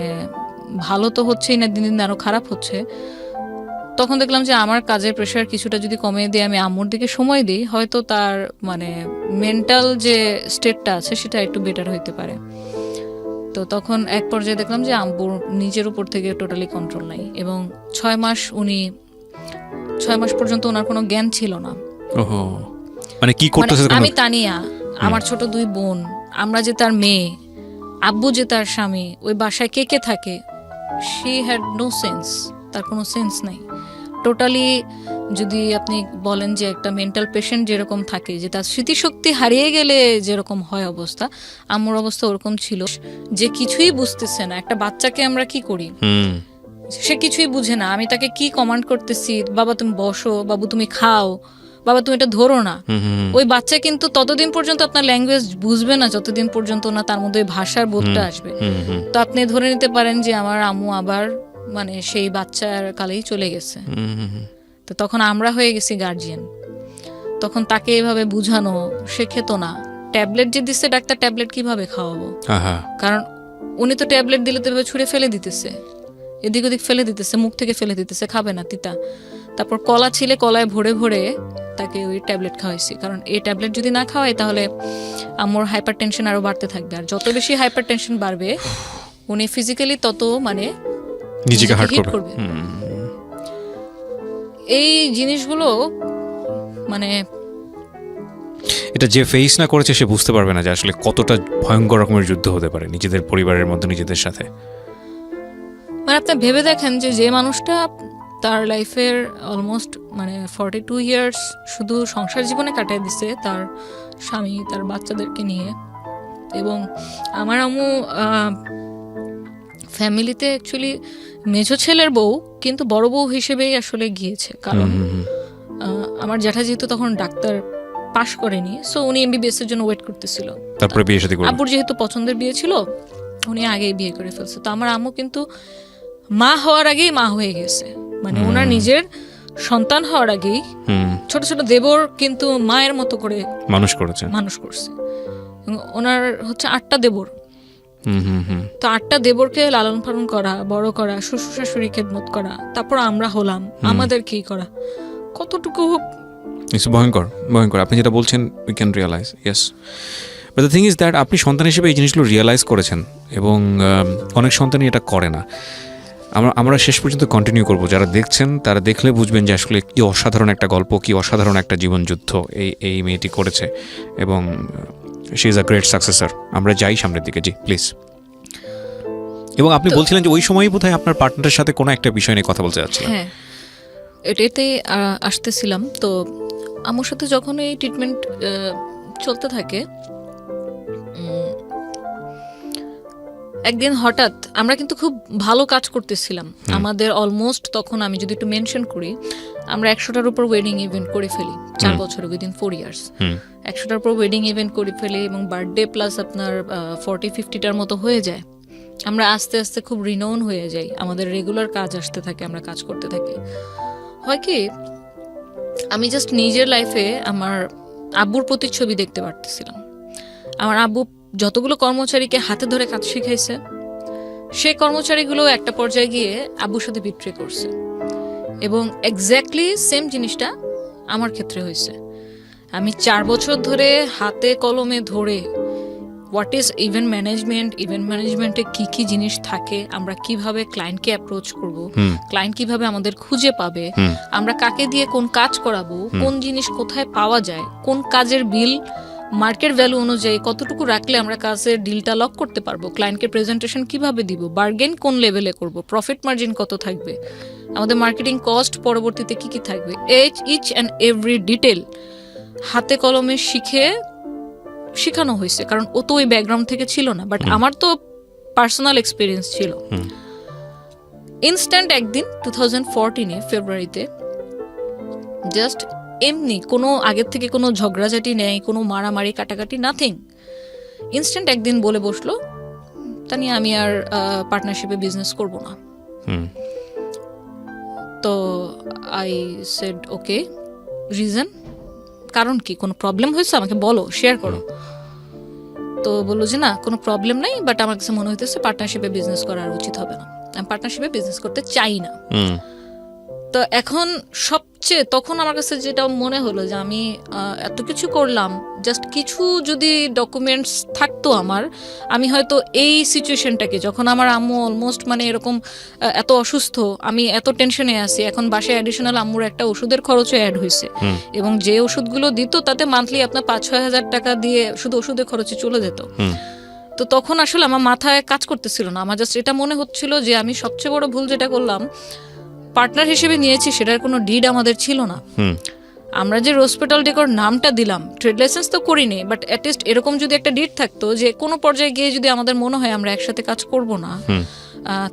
ভালো তো হচ্ছেই না, দিন দিন আরো খারাপ হচ্ছে, তখন দেখলাম যে আমার কাজের প্রেশার কিছুটা যদি কমিয়ে দিয়ে আমি আম্মুর দিকে সময় দিই, হয়তো তার মানে মেন্টাল যে স্টেটটা আছে সেটা একটু বেটার হইতে পারে। তো তখন এক পর্যায়ে দেখলাম যে আম্মুর নিজের উপর থেকে টোটালি কন্ট্রোল নাই, এবং 6 মাস পর্যন্ত ওনার কোনো জ্ঞান ছিল না। মানে কি করতেছে? আমি তানিয়া, আমার ছোট 2 বোন, আমরা যে তার মেয়ে, আব্বু যে তার স্বামী, ওই বাসায় কে কে থাকে, শি হ্যাড নো সেন্স, তার কোনো সেন্স নাই টোটালি। যদি আপনি বলেন যে একটা মেন্টাল পেশেন্ট যেরকম থাকে, যে তার স্মৃতিশক্তি হারিয়ে গেলে যেরকম হয় অবস্থা, আম্মুর অবস্থা ওরকম ছিল, যে কিছুই বুঝতেছে না। একটা বাচ্চাকে আমরা কি করি, সে কিছুই বুঝে না, আমি তাকে কি কমান্ড করতেছি, বাবা তুমি বসো, বাবু তুমি খাও, বাবা তুমি এটা ধরো না। ওই বাচ্চা কিন্তু ততদিন পর্যন্ত আপনার ল্যাঙ্গুয়েজ বুঝবে না যতদিন পর্যন্ত না তার মধ্যে ভাষার বোধটা আসবে। তো আপনি ধরে নিতে পারেন যে আমার আম্মু আবার মানে সেই বাচ্চার কালেই চলে গেছে। তো তখন আমরা হয়ে গেছি গার্জিয়ান। তখন তাকে এভাবে বুঝানো, সে খেত না। ট্যাবলেট যে দিচ্ছে ডাক্তার, ট্যাবলেট কিভাবে খাওয়াবো, কারণ উনি তো ট্যাবলেট দিলে তো এভাবে ছুঁড়ে ফেলে দিতেছে, এদিক ওদিক ফেলে দিতেছে, মুখ থেকে ফেলে দিতেছে, খাবে না, তিতা। তারপর কলা ছিলে, কলায় ভরে ভরে তাকে ওই ট্যাবলেট খাওয়াইছি, কারণ এই ট্যাবলেট যদি না খাওয়াই তাহলে আমার হাইপার টেনশন আরো বাড়তে থাকবে, আর যত বেশি হাইপার টেনশন বাড়বে উনি ফিজিক্যালি তত মানে নিজেকে হার্ট করবে। এই জিনিসগুলো মানে এটা যে ফেস না করেছে সে বুঝতে পারবে না যে আসলে কতটা ভয়ঙ্কর রকমের যুদ্ধ হতে পারে নিজেদের পরিবারের মধ্যে, নিজেদের সাথে। মানে আপনি ভেবে দেখেন যে মানুষটা তার লাইফের অলমোস্ট মানে 42 ইয়ার্স শুধু সংসার জীবনে কাটিয়ে দিছে, তার স্বামী তার বাচ্চাদেরকে নিয়ে। এবং আমার আম্মু ফ্যামিলিতে অ্যাকচুয়ালি মেঝো ছেলের বউ, কিন্তু বড় বউ হিসেবেই আসলে গিয়েছে, কারণ আমার জ্যাঠা যেহেতু তখন ডাক্তার পাশ করেনি, সো উনি এমবিবিএস এর জন্য ওয়েট করতেছিল। তারপরে বিয়ে শাদী করলেন? আব্বুর যেহেতু পছন্দের বিয়ে ছিল, উনি আগেই বিয়ে করে ফেলছে। তো আমার আম্মু কিন্তু মা হওয়ার আগেই মা হয়ে গেছে, মানে ওনার নিজের সন্তান হওয়ার আগেই ছোট ছোট দেবর কিন্তু মায়ের মতো করে মানুষ করছে। ওনার হচ্ছে 8টা দেবর। তো 8টা দেবরকে লালন পালন করা, বড় করা, শ্বশুর শাশুড়ি খেদমত করা, তারপর আমরা হলাম, আমাদের কি করা, কতটুকু ভয়ঙ্কর ভয়ঙ্কর। আপনি যেটা বলছেন we can realise, yes. But the thing is that আপনি সন্তান হিসেবে এই জিনিসগুলো রিয়েলাইজ করেছেন, এবং অনেক সন্তানই এটা করে না। আমরা শেষ পর্যন্ত কন্টিনিউ করব। যারা দেখছেন তারা দেখলে বুঝবেন যে আসলে কি অসাধারণ একটা গল্প, কি অসাধারণ একটা জীবনযুদ্ধ এই মেয়েটি করেছে, এবং she is a great successor. আমরা যাই সামনের দিকে, জি প্লিজ। এবং আপনি বলছিলেন যে ওই সময়ই বোধহয় আপনার পার্টনারের সাথে কোনো একটা বিষয় নিয়ে কথা বলতে যাচ্ছিলেন। হ্যাঁ, এটাতে আসতেছিলাম। তো আমার সাথে যখন এই ট্রিটমেন্ট চলতে থাকে, একদিন হঠাৎ আমরা কিন্তু খুব ভালো কাজ করতেছিলাম। আমাদের অলমোস্ট তখন, আমি যদি একটু মেনশন করি, আমরা 100টার উপর ওয়েডিং ইভেন্ট করে ফেলি 4 বছরে, উইদিন 4 ইয়ার্স 100টার উপর ওয়েডিং ইভেন্ট করে ফেলি, এবং বার্থডে প্লাস আপনার 40-50টার মতো হয়ে যায়। আমরা আস্তে আস্তে খুব রিনোন হয়ে যাই, আমাদের রেগুলার কাজ আসতে থাকে, আমরা কাজ করতে থাকি। হয় কি, আমি জাস্ট নিজের লাইফে আমার আব্বুর প্রতিচ্ছবি দেখতে পারতেছিলাম। আমার আব্বু যতগুলো কর্মচারীকে হাতে ধরে কাজ শিখাইছে, সেই কর্মচারীগুলো একটা পর্যায়ে গিয়ে আব্বুর সাথে বিট্রে করছে, এবং এক্স্যাক্টলি সেম জিনিসটা আমার ক্ষেত্রে হয়েছে। আমি 4 বছর ধরে হাতে কলমে ধরে হোয়াট ইজ ইভেন্ট ম্যানেজমেন্টে কি কি জিনিস থাকে, আমরা কিভাবে ক্লায়েন্টকে অ্যাপ্রোচ করব, ক্লায়েন্ট কিভাবে আমাদের খুঁজে পাবে, আমরা কাকে দিয়ে কোন কাজ করাবো, কোন জিনিস কোথায় পাওয়া যায়, কোন কাজের বিল মার্কেট ভ্যালু অনুযায়ী কতটুকু রাখলে আমরা কাজের ডিলটা লক করতে পারবো, ক্লায়েন্টকে প্রেজেন্টেশন কিভাবে দিব, বার্গেন কোন লেভেলে করব, প্রফিট মার্জিন কত থাকবে, আমাদের মার্কেটিং কস্ট পরবর্তীতে কি কি থাকবে, ইচ অ্যান্ড এভরি ডিটেল হাতে কলমে শিখানো হয়েছে। কারণ ও তো ওই ব্যাকগ্রাউন্ড থেকে ছিল না, বাট আমার তো পার্সোনাল এক্সপিরিয়েন্স ছিল। ইনস্ট্যান্ট একদিন 2014 ফেব্রুয়ারিতে, জাস্ট এমনি কোনো আগের থেকে কোনো ঝগড়াঝাটি নেই, কোনো মারামারি কাটাকাটি, নাথিং, ইনস্ট্যান্ট একদিন বলে বসলো, তানিয়া আমি আর পার্টনারশিপে বিজনেস করব না। তো আই সেড ওকে, রিজন, কারণ কি, কোনো প্রবলেম হয়েছে আমাকে বলো, শেয়ার করো। তো বললো যে না, কোনো প্রবলেম নাই, বাট আমার কাছে মনে হইতেছে পার্টনারশিপে বিজনেস করা আর উচিত হবে না, আমি পার্টনারশিপে বিজনেস করতে চাই না। তো এখন সবচেয়ে তখন আমার কাছে যেটা মনে হলো যে আমি এত কিছু করলাম, জাস্ট কিছু যদি ডকুমেন্টস থাকতো আমার, আমি হয়তো এই সিচুয়েশনটাকে, যখন আমার আম্মু অলমোস্ট মানে এরকম এত অসুস্থ, আমি এত টেনশনে আছি, এখন বাসায় অ্যাডিশনাল আম্মুর একটা ওষুধের খরচও অ্যাড হয়েছে, এবং যে ওষুধগুলো দিত তাতে মান্থলি আপনার 5-6 হাজার টাকা দিয়ে শুধু ওষুধের খরচে চলে যেত। তো তখন আসলে আমার মাথায় কাজ করতেছিল না, আমার জাস্ট এটা মনে হচ্ছিল যে আমি সবচেয়ে বড় ভুল যেটা করলাম, পার্টনার হিসেবে নিয়েছি, সেটার কোনো ডিড আমাদের ছিল না। আমরা যে হসপিটাল ডেকোর নামটা দিলাম, ট্রেড লাইসেন্স তো করিনি, বাট অ্যাটলিস্ট এরকম যদি একটা ডিড থাকতো, যে কোনো পর্যায়ে গিয়ে যদি আমাদের মনে হয় আমরা একসাথে কাজ করব না,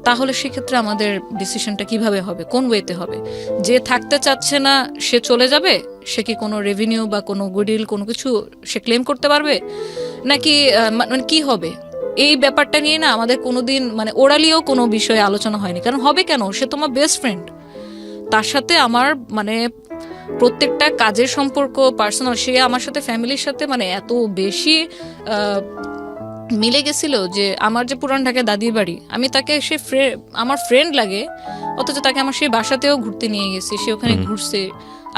তাহলে সেক্ষেত্রে আমাদের ডিসিশনটা কিভাবে হবে, কোন ওয়েতে হবে, যে থাকতে চাচ্ছে না সে চলে যাবে, সে কি কোনো রেভিনিউ বা কোনো গুডউইল কোনো কিছু সে ক্লেম করতে পারবে, নাকি মানে কি হবে, এই ব্যাপারটা নিয়ে না আমাদের কোনোদিন মানে ওরালিও কোনো বিষয়ে আলোচনা হয়নি। কারণ হবে কেন, সে তোমার বেস্ট ফ্রেন্ড, তার সাথে আমার মানে প্রত্যেকটা কাজের সম্পর্ক পার্সোনাল, সে আমার সাথে ফ্যামিলির সাথে মানে এত বেশি মিলে গেছিল যে আমার যে পুরান ঢাকায় দাদির বাড়ি, আমি তাকে সে আমার ফ্রেন্ড লাগে, অথচ তাকে আমার সেই বাসাতেও ঘুরতে নিয়ে গেছি, সে ওখানে ঘুরছে,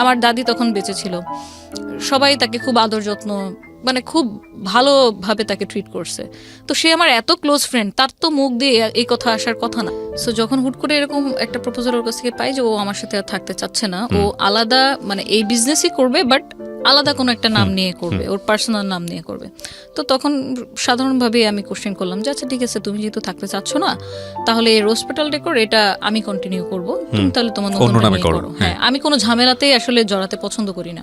আমার দাদি তখন বেঁচে ছিল, সবাই তাকে খুব আদর যত্ন, মানে খুব ভালোভাবে তাকে ট্রিট করছে। তো সে আমার এত ক্লোজ ফ্রেন্ড, তার তো মুখ দিয়ে এই কথা আসার কথা না। সো যখন হুট করে এরকম একটা প্রপোজাল ওর কাছ থেকে পাই যে ও আমার সাথে আর থাকতে চাচ্ছে না, ও আলাদা মানে এই বিজনেসই করবে, বাট আলাদা কোনো একটা নাম নিয়ে করবে, ওর পার্সোনাল নাম নিয়ে করবে। তো তখন সাধারণভাবে আমি কোশ্চেন করলাম যে আচ্ছা ঠিক আছে, তুমি যেহেতু থাকতে চাচ্ছ না, তাহলে এই হসপিটাল ডেকোর এটা আমি কন্টিনিউ করব, তুমি তাহলে তোমার নতুন নামে করো। হ্যাঁ, আমি কোনো ঝামেলাতেই আসলে জড়াতে পছন্দ করি না,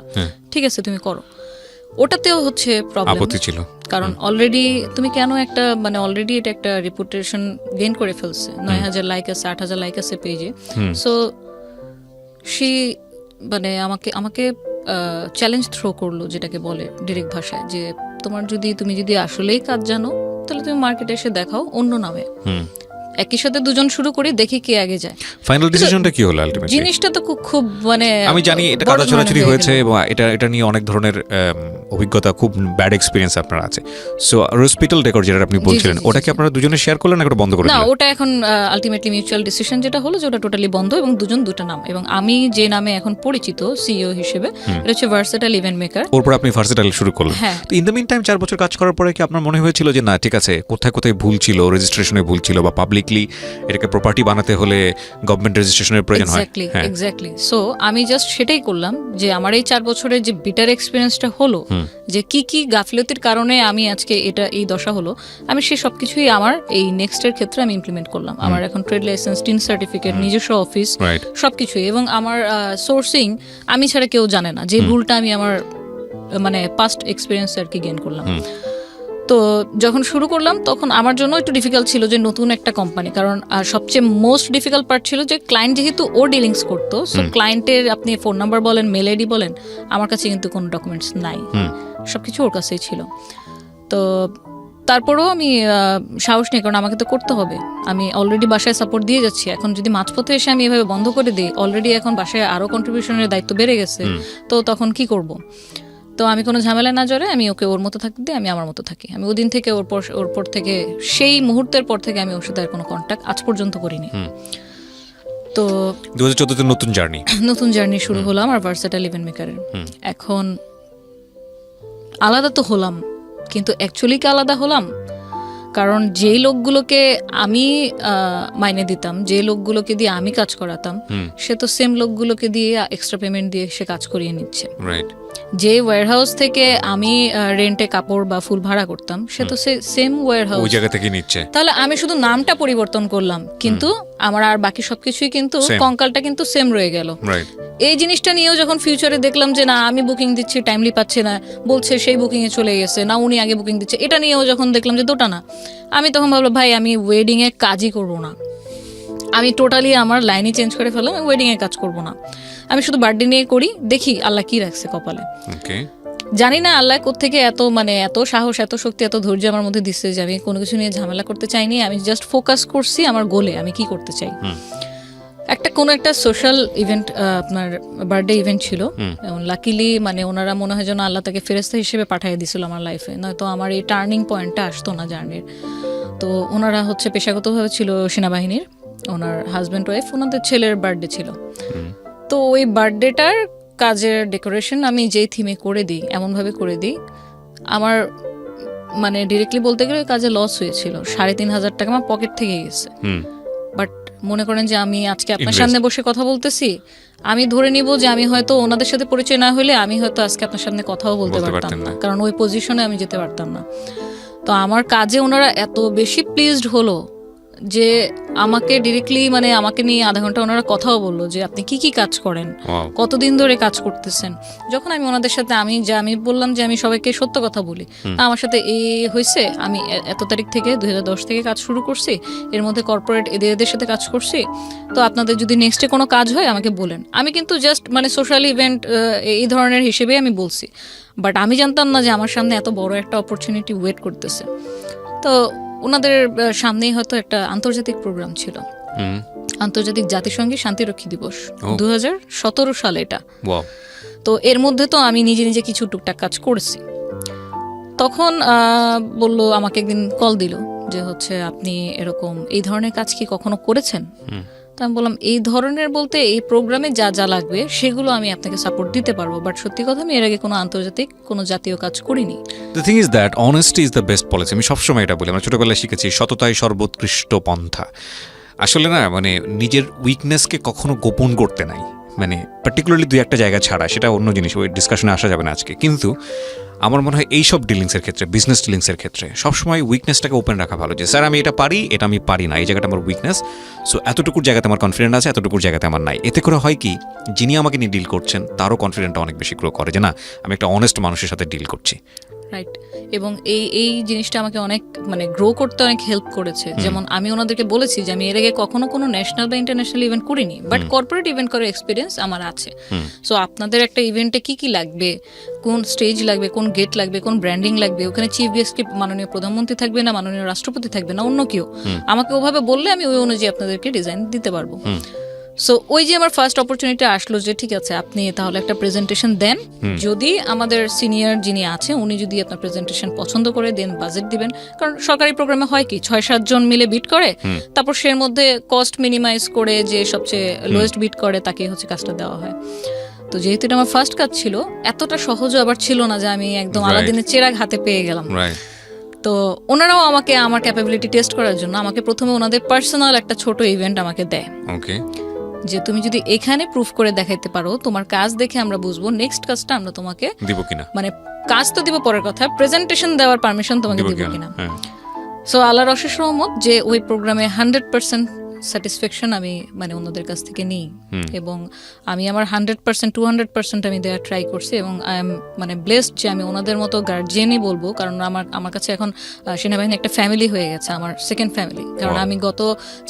ঠিক আছে তুমি করো। ওটাতেও হচ্ছে প্রবলেম ছিল, কারণ অলরেডি তুমি কেন একটা মানে অলরেডি এটা একটা রেপুটেশন গেইন করে ফেলছে, 9,000 লাইক আছে, 8,000 লাইক আছে পেজে। সো সে মানে আমাকে চ্যালেঞ্জ থ্রো করলো, যেটাকে বলে ডিরেক্ট ভাষায়, যে তুমি যদি আসলেই কাজ জানো তাহলে তুমি মার্কেটে এসে দেখাও অন্য নামে। একই সাথে দুজন শুরু করি, দেখি কে আগে যায়। ফাইনাল ডিসিশনটা কি হলো আলটিমেটলি? জিনিসটা তো খুব মানে আমি জানি এটা কাদা ছোড়াছুড়ি হয়েছে এবং এটা নিয়ে অনেক ধরনের অভিজ্ঞতা, খুব ব্যাড এক্সপিরিয়েন্স আপনার আছে। সো হসপিটাল ডেকর যেটা আপনি বলছিলেন, ওটা কি আপনারা দুজনে শেয়ার করলেন না বন্ধ করে না? দিলেন? ওটা এখন আলটিমেটলি মিউচুয়াল ডিসিশন যেটা হলো, যে ওটা টোটালি বন্ধ, এবং দুটা নাম। এবং আমি যে নামে এখন পরিচিত সিইও হিসেবে, এটা হচ্ছে ভার্সেটাইল ইভেন্ট মেকার। ওরপর আপনি ভার্সেটাইল শুরু করলেন। তো ইন দ্য মিন টাইম 4 বছর কাজ করার পরে কি আপনার মনে হয়েছিল যে না ঠিক আছে, কোথায় কোথায় ভুল ছিল, রেজিস্ট্রেশনে ভুল ছিল, বা পাবলিকলি এটাকে প্রপার্টি বানাতে হলে গভর্নমেন্ট রেজিস্ট্রেশনের প্রয়োজন হয়? এক্স্যাক্টলি। সো আমি জাস্ট সেটাই করলাম, যে আমার এই 4 বছরের যে বিটার এক্সপিরিয়েন্সটা হলো, যে কি গাফিলতির কারণে আমি আজকে এই দশা হলো, আমি সেই সবকিছুই আমার এই নেক্সটের ক্ষেত্রে আমি ইমপ্লিমেন্ট করলাম। আমার এখন ট্রেড লাইসেন্স, টিন সার্টিফিকেট, নিজস্ব অফিস, সবকিছুই। এবং আমার সোর্সিং আমি ছাড়া কেউ জানে না, যে ভুলটা আমি আমার মানে পাস্ট এক্সপিরিয়েন্স আর কি গেইন করলাম। তো যখন শুরু করলাম তখন আমার জন্য একটু ডিফিকাল্ট ছিল, যে নতুন একটা কোম্পানি। কারণ সবচেয়ে মোস্ট ডিফিকাল্ট পার্ট ছিল যে ক্লায়েন্ট যেহেতু ও ডিলিংস করতো, সো ক্লায়েন্টের আপনি ফোন নাম্বার বলেন, মেল আইডি বলেন, আমার কাছে কিন্তু কোনো ডকুমেন্টস নাই, সবকিছু ওর কাছেই ছিল। তো তারপরেও আমি সাহস নেই, কারণ আমাকে তো করতে হবে। আমি অলরেডি বাসায় সাপোর্ট দিয়ে যাচ্ছি, এখন যদি মাঝপথে এসে আমি এভাবে বন্ধ করে দিই, অলরেডি এখন বাসায় আরও কন্ট্রিবিউশনের দায়িত্ব বেড়ে গেছে, তো তখন কি করব? তো আমি কোনো ঝামেলা না জড়ে আমি ওকে ওর মতো থাকতে দিই, আমি আমার মতো থাকি। আমি ওদিন থেকে ওর পর থেকে, সেই মুহূর্তের পর থেকে আমি ওর সাথে আর কোনো কন্ট্যাক্ট আজ পর্যন্ত করিনি। তো 2014 নতুন জার্নি শুরু হলো আমার ভার্সেটাইল ইভেন্ট মেকারের। এখন আলাদা তো হলাম, কিন্তু অ্যাকচুয়ালি কি আলাদা হলাম? কারণ যেই লোকগুলোকে আমি মাইনে দিতাম, যে লোকগুলোকে দিয়ে আমি কাজ করাতাম, সে তো সেম লোকগুলোকে দিয়ে এক্সট্রা পেমেন্ট দিয়ে সে কাজ করিয়ে নিচ্ছে। যে ওয়্যারহাউস থেকে আমি রেন্টে কাপড় বা ফুল ভাড়া করতাম, সে তো সেম ওয়্যারহাউস, ওই জায়গা থেকে নিচ্ছে। তাহলে আমি শুধু নামটা পরিবর্তন করলাম, কিন্তু আমার আর বাকি সবকিছুই কিন্তু কঙ্কালটা কিন্তু সেম রয়ে গেল। এই জিনিসটা নিয়েও যখন ফিউচারে দেখলাম যে না, আমি বুকিং দিচ্ছি, টাইমলি পাচ্ছে না, বলছে সেই বুকিং এ চলে গেছে, না উনি আগে বুকিং দিচ্ছে, এটা নিয়েও যখন দেখলাম যে দুটা না, আমি তখন ভাবলাম ভাই আমি ওয়েডিং এ কাজই করব না, আমি টোটালি আমার লাইনই চেঞ্জ করে ফেললাম, আমি ওয়েডিং এ কাজ করব না, আমি শুধু বার্থডে নিয়ে করি, দেখি আল্লাহ কি রাখছে কপালে। জানি না আল্লাহ কোত্থেকে এত সাহস, এত শক্তি, এত ধৈর্য আমার মধ্যে দিচ্ছে, যে আমি কোনো কিছু নিয়ে ঝামেলা করতে চাইনি। আমি জাস্ট ফোকাস করছি আমার গোলে, আমি কি করতে চাই। কোনো একটা সোশ্যাল ইভেন্ট, আপনার বার্থডে ইভেন্ট ছিল, এবং লাকিলি ওনারা মনে হয় যেন আল্লাহ তাকে ফেরেস্তা হিসেবে পাঠিয়ে দিছিল আমার লাইফে, নয়তো আমার এই টার্নিং পয়েন্টটা আসতো না জার্নির। তো ওনারা হচ্ছে পেশাগতভাবে ছিল সেনাবাহিনীর, ওনার হাজব্যান্ড ওয়াইফ, ওনাদের ছেলের বার্থডে ছিল। তো ওই বার্থডেটার কাজের ডেকোরেশন আমি যেই থিমে করে দিই, এমনভাবে করে দিই, আমার ডিরেক্টলি বলতে গেলে কাজে লস হয়েছিল, 3,500 টাকা আমার পকেট থেকে গেছে। বাট মনে করেন যে আমি আজকে আপনার সামনে বসে কথা বলতেছি, আমি ধরে নিব যে আমি হয়তো ওনাদের সাথে পরিচয় না হলে আমি হয়তো আজকে আপনার সামনে কথাও বলতে পারতাম না, কারণ ওই পজিশনে আমি যেতে পারতাম না। তো আমার কাজে ওনারা এত বেশি প্লিজড হলো যে আমাকে ডিরেক্টলি আমাকে নিয়ে আধা ঘন্টা ওনারা কথাও বললো যে আপনি কি কাজ করেন, কতদিন ধরে কাজ করতেছেন। যখন আমি ওনাদের সাথে আমি বললাম যে আমি সবাইকে সত্য কথা বলি, আমার সাথে এই হয়েছে, আমি এত তারিখ থেকে 2010 থেকে কাজ শুরু করছি, এর মধ্যে কর্পোরেট এদের সাথে কাজ করছি, তো আপনাদের যদি নেক্সটে কোনো কাজ হয় আমাকে বলেন। আমি কিন্তু জাস্ট সোশ্যাল ইভেন্ট এই ধরনের হিসেবে আমি বলছি, বাট আমি জানতাম না যে আমার সামনে এত বড় একটা অপরচুনিটি ওয়েট করতেছে। তো ওনাদের সামনেই হয়তো একটা আন্তর্জাতিক প্রোগ্রাম ছিল, আন্তর্জাতিক জাতিসংঘী শান্তিরক্ষী দিবস, 2017 সালে এটা। তো এর মধ্যে তো আমি নিজে কিছু টুকটাক কাজ করেছি। তখন বললো, আমাকে একদিন কল দিল যে হচ্ছে আপনি এরকম এই ধরনের কাজ কি কখনো করেছেন? তো আমি বললাম এই ধরনের বলতে এই প্রোগ্রামে যা যা লাগবে সেগুলো আমি আপনাকে সাপোর্ট দিতে পারবো, বাট সত্যি কথা আমি এর আগে কোনো আন্তর্জাতিক কোনো জাতীয় কাজ করিনি। The thing is that honesty is the best policy. আমি সবসময় এটা বলি, আমরা ছোটবেলায় শিখেছি সততাই সর্বোৎকৃষ্ট পন্থা। আসলে না নিজের উইকনেসকে কখনো গোপন করতে নাই, পার্টিকুলারলি 2-1 জায়গা ছাড়া, সেটা অন্য জিনিস, ওই ডিসকাশনে আসা যাবে না আজকে। কিন্তু আমার মনে হয় এইসব ডিলিংসের ক্ষেত্রে, বিজনেস ডিলিংসের ক্ষেত্রে সবসময় উইকনেসটাকে ওপেন রাখা ভালো, যে স্যার আমি এটা পারি, এটা আমি পারি না, এই জায়গাটা আমার উইকনেস, সো এতটুকুর জায়গাতে আমার কনফিডেন্ট আছে, এতটুকুর জায়গাতে আমার নাই। এতে করে হয় কি, যিনি আমাকে নিয়ে ডিল করছেন তারও কনফিডেন্টটা অনেক বেশি গ্রো করে, যে না আমি একটা অনেস্ট মানুষের সাথে ডিল করছি। রাইট। এবং এই জিনিসটা আমাকে অনেক মানে গ্রো করতে অনেক হেল্প করেছে। যেমন আমি ওনাদেরকে বলেছি যে আমি এর আগে কখনো কোনো ন্যাশনাল বা ইন্টারন্যাশনাল ইভেন্ট করিনি, বাট কর্পোরেট ইভেন্ট করার এক্সপিরিয়েন্স আমার আছে। সো আপনাদের একটা ইভেন্টে কি কি লাগবে, কোন স্টেজ লাগবে, কোন গেট লাগবে, কোন ব্র্যান্ডিং লাগবে, ওখানে চিফ গেস্ট কি মাননীয় প্রধানমন্ত্রী থাকবে না মাননীয় রাষ্ট্রপতি থাকবে না অন্য কেউ, আমাকে ওভাবে বললে আমি ওই অনুযায়ী আপনাদেরকে ডিজাইন দিতে পারবো। সো ওই যে আমার ফার্স্ট অপরচুনিটি আসলো যে ঠিক আছে আপনি তাহলে একটা প্রেজেন্টেশন দেন, যদি আমাদের সিনিয়র যিনি আছে উনি যদি আপনার প্রেজেন্টেশন পছন্দ করে দেন বাজেট দিবেন। কারণ সরকারি প্রোগ্রামে হয় কি 6-7 জন মিলে বিট করে, তারপর সের মধ্যে কস্ট মিনিমাইজ করে যে সবচেয়ে লোয়েস্ট বিট করে তাকে হচ্ছে কাজটা দেওয়া হয়। তো যেহেতু এটা আমার ফার্স্ট কাজ ছিল, এতটা সহজও আবার ছিল না যে আমি একদম আলাদিনের চেরাগ হাতে পেয়ে গেলাম। তো ওনারাও আমাকে আমার ক্যাপাবিলিটি টেস্ট করার জন্য আমাকে প্রথমে ওনাদের পার্সোনাল একটা ছোট ইভেন্ট আমাকে দেয়, যে তুমি যদি এখানে প্রুফ করে দেখাইতে পারো, তোমার কাজ দেখে আমরা বুঝবো নেক্সট কাজটা আমরা তোমাকে দিব কিনা, মানে কাজ তো দিব পরের কথা, প্রেজেন্টেশন দেওয়ার পারমিশন তোমাকে দিব কিনা। সো আল্লাহর অশেষ রহমত যে ওই প্রোগ্রামে 100% স্যাটিসফ্যাকশন আমি মানে ওনাদের কাছ থেকে নিই, এবং আমি আমার 100% 200% আমি দেওয়ার ট্রাই করছি, এবং আই এম মানে ব্লেসড যে আমি ওনাদের মতো গার্জিয়ানই বলবো। কারণ আমার কাছে এখন সেনাবাহিনী একটা ফ্যামিলি হয়ে গেছে, আমার সেকেন্ড ফ্যামিলি। কারণ আমি গত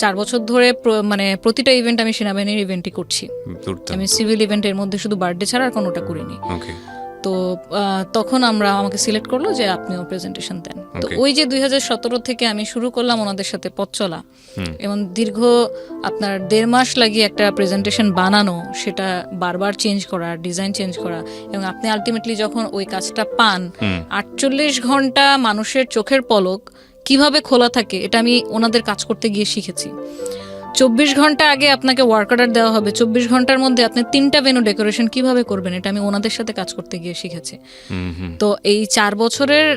4 বছর ধরে মানে প্রতিটা ইভেন্ট আমি সেনাবাহিনীর ইভেন্টই করছি। আমি সিভিল ইভেন্টের মধ্যে শুধু বার্থডে ছাড়া আর কোনোটা করিনি। তো তখন আমাকে সিলেক্ট করলো যে আপনিও প্রেজেন্টেশন দেন। তো ওই যে 2017 থেকে আমি শুরু করলাম ওনাদের সাথে পথ চলা, এবং দীর্ঘ আপনার 1.5 মাস লাগিয়ে একটা প্রেজেন্টেশন বানানো, সেটা বারবার চেঞ্জ করা, ডিজাইন চেঞ্জ করা, এবং আপনি আলটিমেটলি যখন ওই কাজটা পান, 48 ঘন্টা মানুষের চোখের পলক কিভাবে খোলা থাকে এটা আমি ওনাদের কাজ করতে গিয়ে শিখেছি। 24 ঘন্টা আগে আপনাকে ওয়ার্ক অর্ডার দেওয়া হবে, 24 ঘন্টার মধ্যে আপনি 3টা ভেন্যু ডেকোরেশন কিভাবে করবেন এটা আমি ওনাদের সাথে কাজ করতে গিয়ে শিখেছি। তো এই 4 বছরের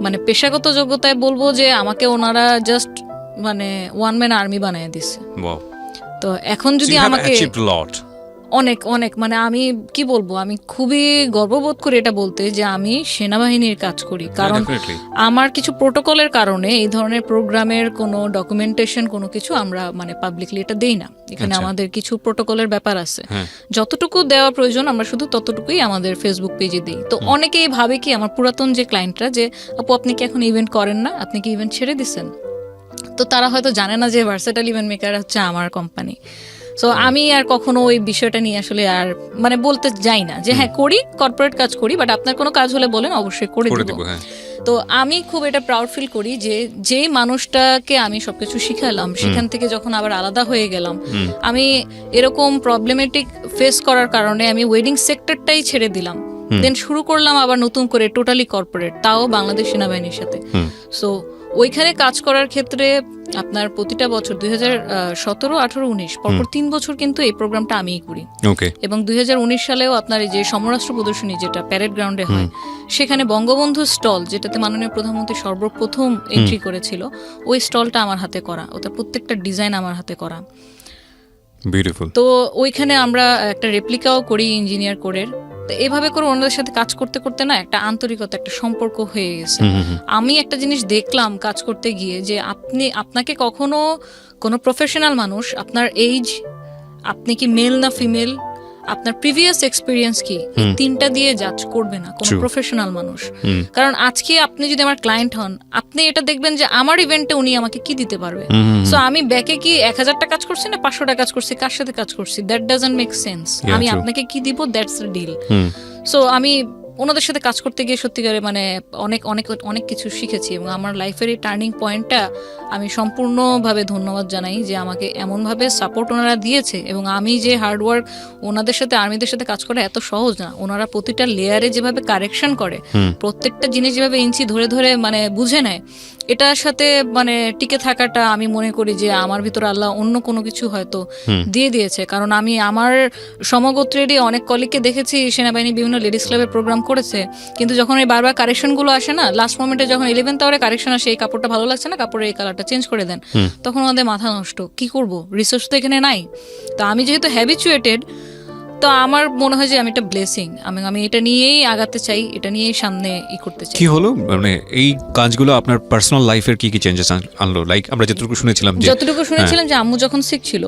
মানে পেশাগত যোগ্যতায় বলবো যে আমাকে ওনারা জাস্ট মানে ওয়ান ম্যান আর্মি বানিয়ে দিচ্ছে। তো এখন যদি আমাকে অনেক অনেক মানে আমি কি বলবো, আমি খুবই গর্ববোধ করি এটা বলতে যে আমি সেনাবাহিনীর কাজ করি। কারণ আমার কিছু প্রোটোকলের কারণে এই ধরনের প্রোগ্রামের কোনো ডকুমেন্টেশন কোনো কিছু আমরা মানে পাবলিকলি এটা দেই না। এখানে আমাদের কিছু প্রোটোকলের ব্যাপার আছে, যতটুকু দেওয়া প্রয়োজন আমরা শুধু ততটুকুই আমাদের ফেসবুক পেজে দিই। তো অনেকেই ভাবে কি আমার পুরাতন যে ক্লায়েন্টরা যে আপু আপনি কি এখন ইভেন্ট করেন না, আপনি কি ইভেন্ট ছেড়ে দিচ্ছেন? তো তারা হয়তো জানে না যে ভার্সেটাইল ইভেন্ট মেকার হচ্ছে আমার কোম্পানি। সো আমি আর কখনো ওই বিষয়টা নিয়ে আসলে আর মানে বলতে যাই না যে হ্যাঁ করি, কর্পোরেট কাজ করি, বাট আপনার কোনো কাজ হলে বলেন, অবশ্যই করে দেবো। তো আমি খুব এটা প্রাউড ফিল করি যে যেই মানুষটাকে আমি সবকিছু শিখালাম সেখান থেকে যখন আবার আলাদা হয়ে গেলাম, আমি এরকম প্রবলেমেটিক ফেস করার কারণে আমি ওয়েডিং সেক্টরটাই ছেড়ে দিলাম, দেন শুরু করলাম আবার নতুন করে টোটালি কর্পোরেট, তাও বাংলাদেশ সেনাবাহিনীর সাথে। সো ওইখানে কাজ করার ক্ষেত্রে আপনার প্রতিটা বছর 2017, 18, 19 পরপর 3 বছর কিন্তু এই প্রোগ্রামটা আমিই করি। এবং 2019 সালেও আপনার এই যে সমরাষ্ট্র প্রদর্শনী যেটা প্যারেড গ্রাউন্ডে হয়, সেখানে বঙ্গবন্ধু স্টল যেটাতে মাননীয় প্রধানমন্ত্রী সর্বপ্রথম এন্ট্রি করেছিল, ওই স্টলটা আমার হাতে করা, ওটা প্রত্যেকটা ডিজাইন আমার হাতে করা। বিউটিফুল। তো ওইখানে আমরা একটা রেপ্লিকাও করি ইঞ্জিনিয়ার কোডের। তো এইভাবে করে ওনাদের সাথে কাজ করতে করতে না একটা আন্তরিকতা, একটা সম্পর্ক হয়ে গেছে। আমি একটা জিনিস দেখলাম কাজ করতে গিয়ে যে আপনাকে কখনো কোনো প্রফেশনাল মানুষ আপনার এইজ, আপনি কি মেল না ফিমেল, আপনার প্রিভিয়াস এক্সপিরিয়েন্স কি, এই 3টা দিয়ে জাজ করবে না কোনো প্রফেশনাল মানুষ। কারণ আজকে আপনি যদি আমার ক্লায়েন্ট হন, আপনি এটা দেখবেন যে আমার ইভেন্টে উনি আমাকে কি দিতে পারবে। সো আমি ব্যাকে কি 1000টা কাজ করছি না 500টা কাজ করছি, কার সাথে কাজ করছি, দ্যাট ডাজন্ট মেক সেন্স। আমি আপনাকে কি দিব, দ্যাটস দ্য ডিল। সো আমি ওনাদের সাথে কাজ করতে গিয়ে সত্যিকারে মানে অনেক অনেক অনেক কিছু শিখেছি, এবং আমার লাইফের এই টার্নিং পয়েন্টটা আমি সম্পূর্ণভাবে ধন্যবাদ জানাই যে আমাকে এমনভাবে সাপোর্ট ওনারা দিয়েছে। এবং আমি যে হার্ডওয়ার্ক, ওনাদের সাথে আর্মিদের সাথে কাজ করা এত সহজ না, ওনারা প্রতিটা লেয়ারে যেভাবে কারেকশন করে, প্রত্যেকটা জিনিস যেভাবে ইঞ্চি ধরে ধরে মানে বুঝে নেয়, এটার সাথে মানে টিকে থাকাটা আমি মনে করি যে আমার ভিতরে আল্লাহ অন্য কোনো কিছু হয়তো দিয়ে দিয়েছে। কারণ আমি আমার সমগোত্রেরই অনেক কলিগকে দেখেছি সেনাবাহিনী বিভিন্ন লেডিস ক্লাবের প্রোগ্রাম করেছে, কিন্তু যখন এই বারবার কারেকশনগুলো আসে না, লাস্ট মোমেন্টে যখন 11th আওয়ারে কারেকশন আসে, এই কাপড়টা ভালো লাগছে না, কাপড়ের এই কালারটা চেঞ্জ করে দেন, তখন ওনাদের মাথা নষ্ট, কি করব, রিসোর্স তো এখানে নাই। তো আমি যেহেতু হ্যাবিচুয়েটেড, তো আমার মনে হয় যে আমি একটা ব্লেসিং, আমি এটা নিয়েই আগাতে চাই, এটা নিয়েই সামনে করতে চাই। কি হলো মানে এই কাজগুলো আপনার পার্সোনাল লাইফের কি কি চেঞ্জেস আনলো? লাইক আমরা যতটুকু শুনেছিলাম যে আম্মু যখন সিক ছিল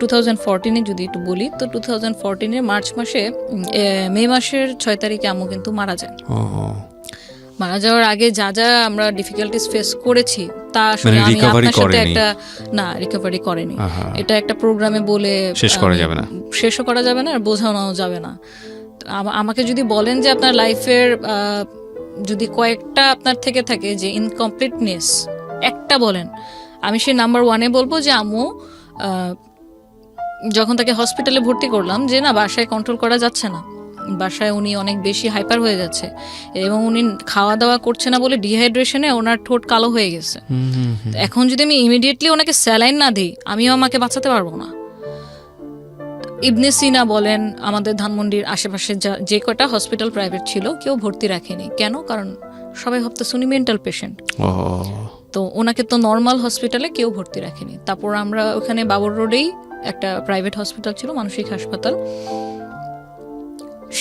2014-এ, যদি একটু বলি তো 2014-এর মার্চ মাসে, মে মাসের 6 তারিখে আম্মু কিন্তু মারা যায়। মারা যাওয়ার আগে যা যা আমরা ডিফিকাল্টিস ফেস করেছি তা আসলে মানে আমি recovery আপনার সাথে করেনি। একটা না রিকভারি করেনি। আহা। এটা একটা প্রোগ্রামে বলে শেষ করা যাবে না। শেষও করা যাবে না আর বোঝানোও যাবে না। তো আমাকে যদি বলেন যে আপনার লাইফের যদি কয়েকটা আপনার থেকে থাকে যে ইনকমপ্লিটনেস একটা বলেন, আমি সেই নাম্বার 1-এ বলবো যে আম্মু যখন তাকে হসপিটালে ভর্তি করলাম যে না বাসায় কন্ট্রোল করা যাচ্ছে না, বাসায় উনি অনেক বেশি হাইপার হয়ে যাচ্ছে এবং উনি খাওয়া দাওয়া করছে না বলে ডিহাইড্রেশনে ওনার ঠোঁট কালো হয়ে গেছে। তো এখন যদি আমি ইমিডিয়েটলি ওনাকে স্যালাইন না দিই আমিও আমাকে বাঁচাতে পারবো না। ইবনে সিনা বলেন আমাদের ধানমন্ডির আশেপাশে যে কটা হসপিটাল প্রাইভেট ছিল কেউ ভর্তি রাখেনি। কেন? কারণ সবাই ভাবতেছে উনি মেন্টাল পেশেন্ট। ও তো ওনাকে তো নর্মাল হসপিটালে কেউ ভর্তি রাখেনি। তারপর আমরা ওখানে বাবর রোডেই একটা প্রাইভেট হসপিটাল ছিল, মানসিক হাসপাতাল,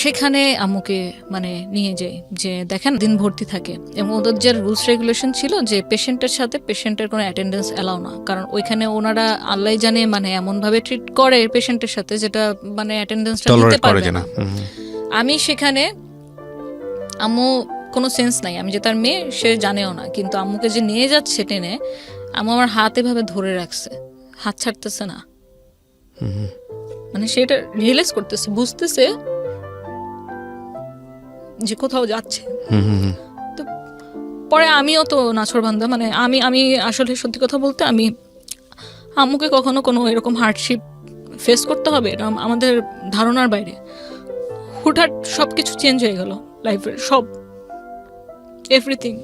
সেখানে আম্মুকে মানে নিয়ে যাই যে দেখেন দিন ভর্তি থাকে এবং ওদের যে রুলস রেগুলেশন ছিল যে পেশেন্টের সাথে পেশেন্টের কোনো অ্যাটেন্ডেন্স অ্যালাউ না, কারণ ওইখানে ওনারা আল্লাহ জানে মানে এমন ভাবে ট্রিট করে পেশেন্টের সাথে যেটা মানে অ্যাটেন্ডেন্সটা দিতে টলারেট করে পারবে যে না। না। আমি সেখানে আম্মু কোনো সেন্স নাই, আমি যে তার মেয়ে সে জানেও না, কিন্তু আম্মুকে যে নিয়ে যাচ্ছে টেনে আম্মু আমার হাত এভাবে ধরে রাখছে, হাত ছাড়তেছে না, মানে সেটা রিয়েলাইজ করতেছে, বুঝতেছে যে কোথাও যাচ্ছে। তো পরে আমিও তো নাছোড়বান্দা, মানে আমি আসলে সত্যি কথা বলতে আমি আম্মুকে কখনো কোনো এরকম হার্ডশিপ ফেস করতে হবে এটা আমাদের ধারণার বাইরে। হুটহাট সব কিছু চেঞ্জ হয়ে গেল লাইফের, সব এভরিথিং।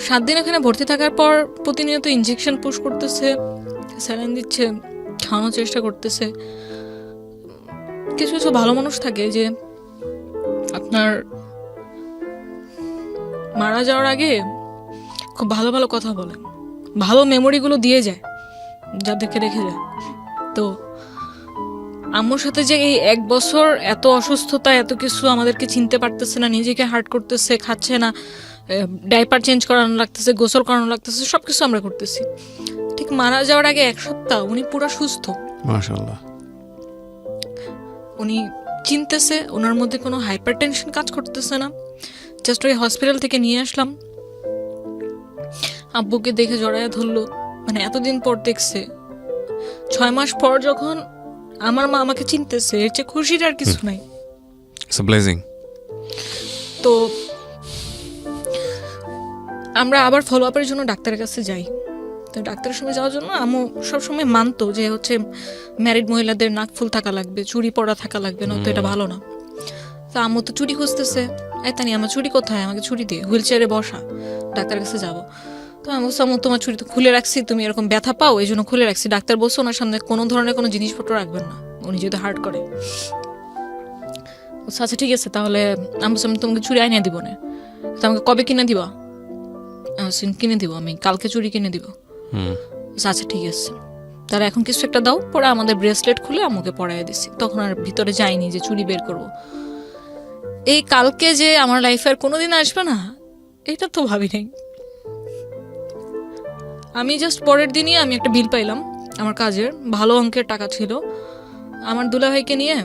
7 দিন এখানে ভর্তি থাকার পর প্রতিনিয়ত ইনজেকশন পুশ করতেছে, স্যালাইন দিচ্ছে, খাওয়ানোর চেষ্টা করতেছে। কিছু কিছু ভালো মানুষ থাকে যে আপনার মারা যাওয়ার আগে খুব ভালো ভালো কথা বলে, ভালো মেমোরিগুলো দিয়ে যায় যাদেরকে রেখে যায়। তো আম্মুর সাথে যে এই 1 বছর এত অসুস্থতা এত কিছু, আমাদেরকে চিনতে পারতেছে না, নিজেকে হার্ট করতেছে, খাচ্ছে না, ডাইপার চেঞ্জ করানো লাগতেছে, গোসল করানো লাগতেছে, সবকিছু আমরা করতেছি। ঠিক মারা যাওয়ার আগে 1 সপ্তাহ উনি পুরো সুস্থ, মাশাআল্লাহ। উনি চিনতেছে, ওনার মধ্যে কোনো হাইপার টেনশন কাজ করতেছে না। জাস্ট ওই হসপিটাল থেকে নিয়ে আসলাম, আব্বুকে দেখে জড়াইয়া ধরলো, মানে এতদিন পর দেখছে। 6 মাস পর যখন আমার মা আমাকে চিনতেছে, এর চেয়ে খুশির আর কিছু নাই। It's a blessing. তো আমরা আবার ফলো আপের জন্য ডাক্তারের কাছে যাই। তো ডাক্তারের সঙ্গে যাওয়ার জন্য আম্মু সবসময় মানতো যে হচ্ছে ম্যারিড মহিলাদের নাক ফুল থাকা লাগবে, চুড়ি পরা থাকা লাগবে, না তো এটা ভালো না। তো আম্মু তো চুড়ি খুঁজতেছে, তাই আমার চুড়ি কোথায়, আমাকে চুড়ি দিয়ে, হুইল চেয়ারে বসা, ডাক্তারের কাছে যাবো। তো আমি বলছি আম্মু তোমার চুড়ি তো খুলে রাখছি, তুমি এরকম ব্যথা পাও এই জন্য খুলে রাখছি। ডাক্তার বলছে ওনার সামনে কোনো ধরনের কোনো জিনিসপত্র রাখবেন না, উনি যেহেতু হার্ট করে। আচ্ছা ঠিক আছে, তাহলে আমি তোমাকে চুড়ি আইনে দিব না, তো আমাকে কবে কিনে দিবা? কিনে দিব, আমি কালকে চুড়ি কিনে দিব। আচ্ছা ঠিক আছে, তারা এখন কিছু একটা দাও। পরে আমাদের ব্রেসলেট খুলে আম্মুকে পরাইয়া দিছি, তখন আর ভিতরে যাইনি যে চুড়ি বের করব। এই কালকে যে আমার লাইফে আর কোনোদিন আসবে না এটা তো ভাবি নাই। আমি জাস্ট পরের দিনই আমি একটা বিল পাইলাম আমার কাজের, ভালো অঙ্কের টাকা ছিল। আমার দুলাভাইকে নিয়ে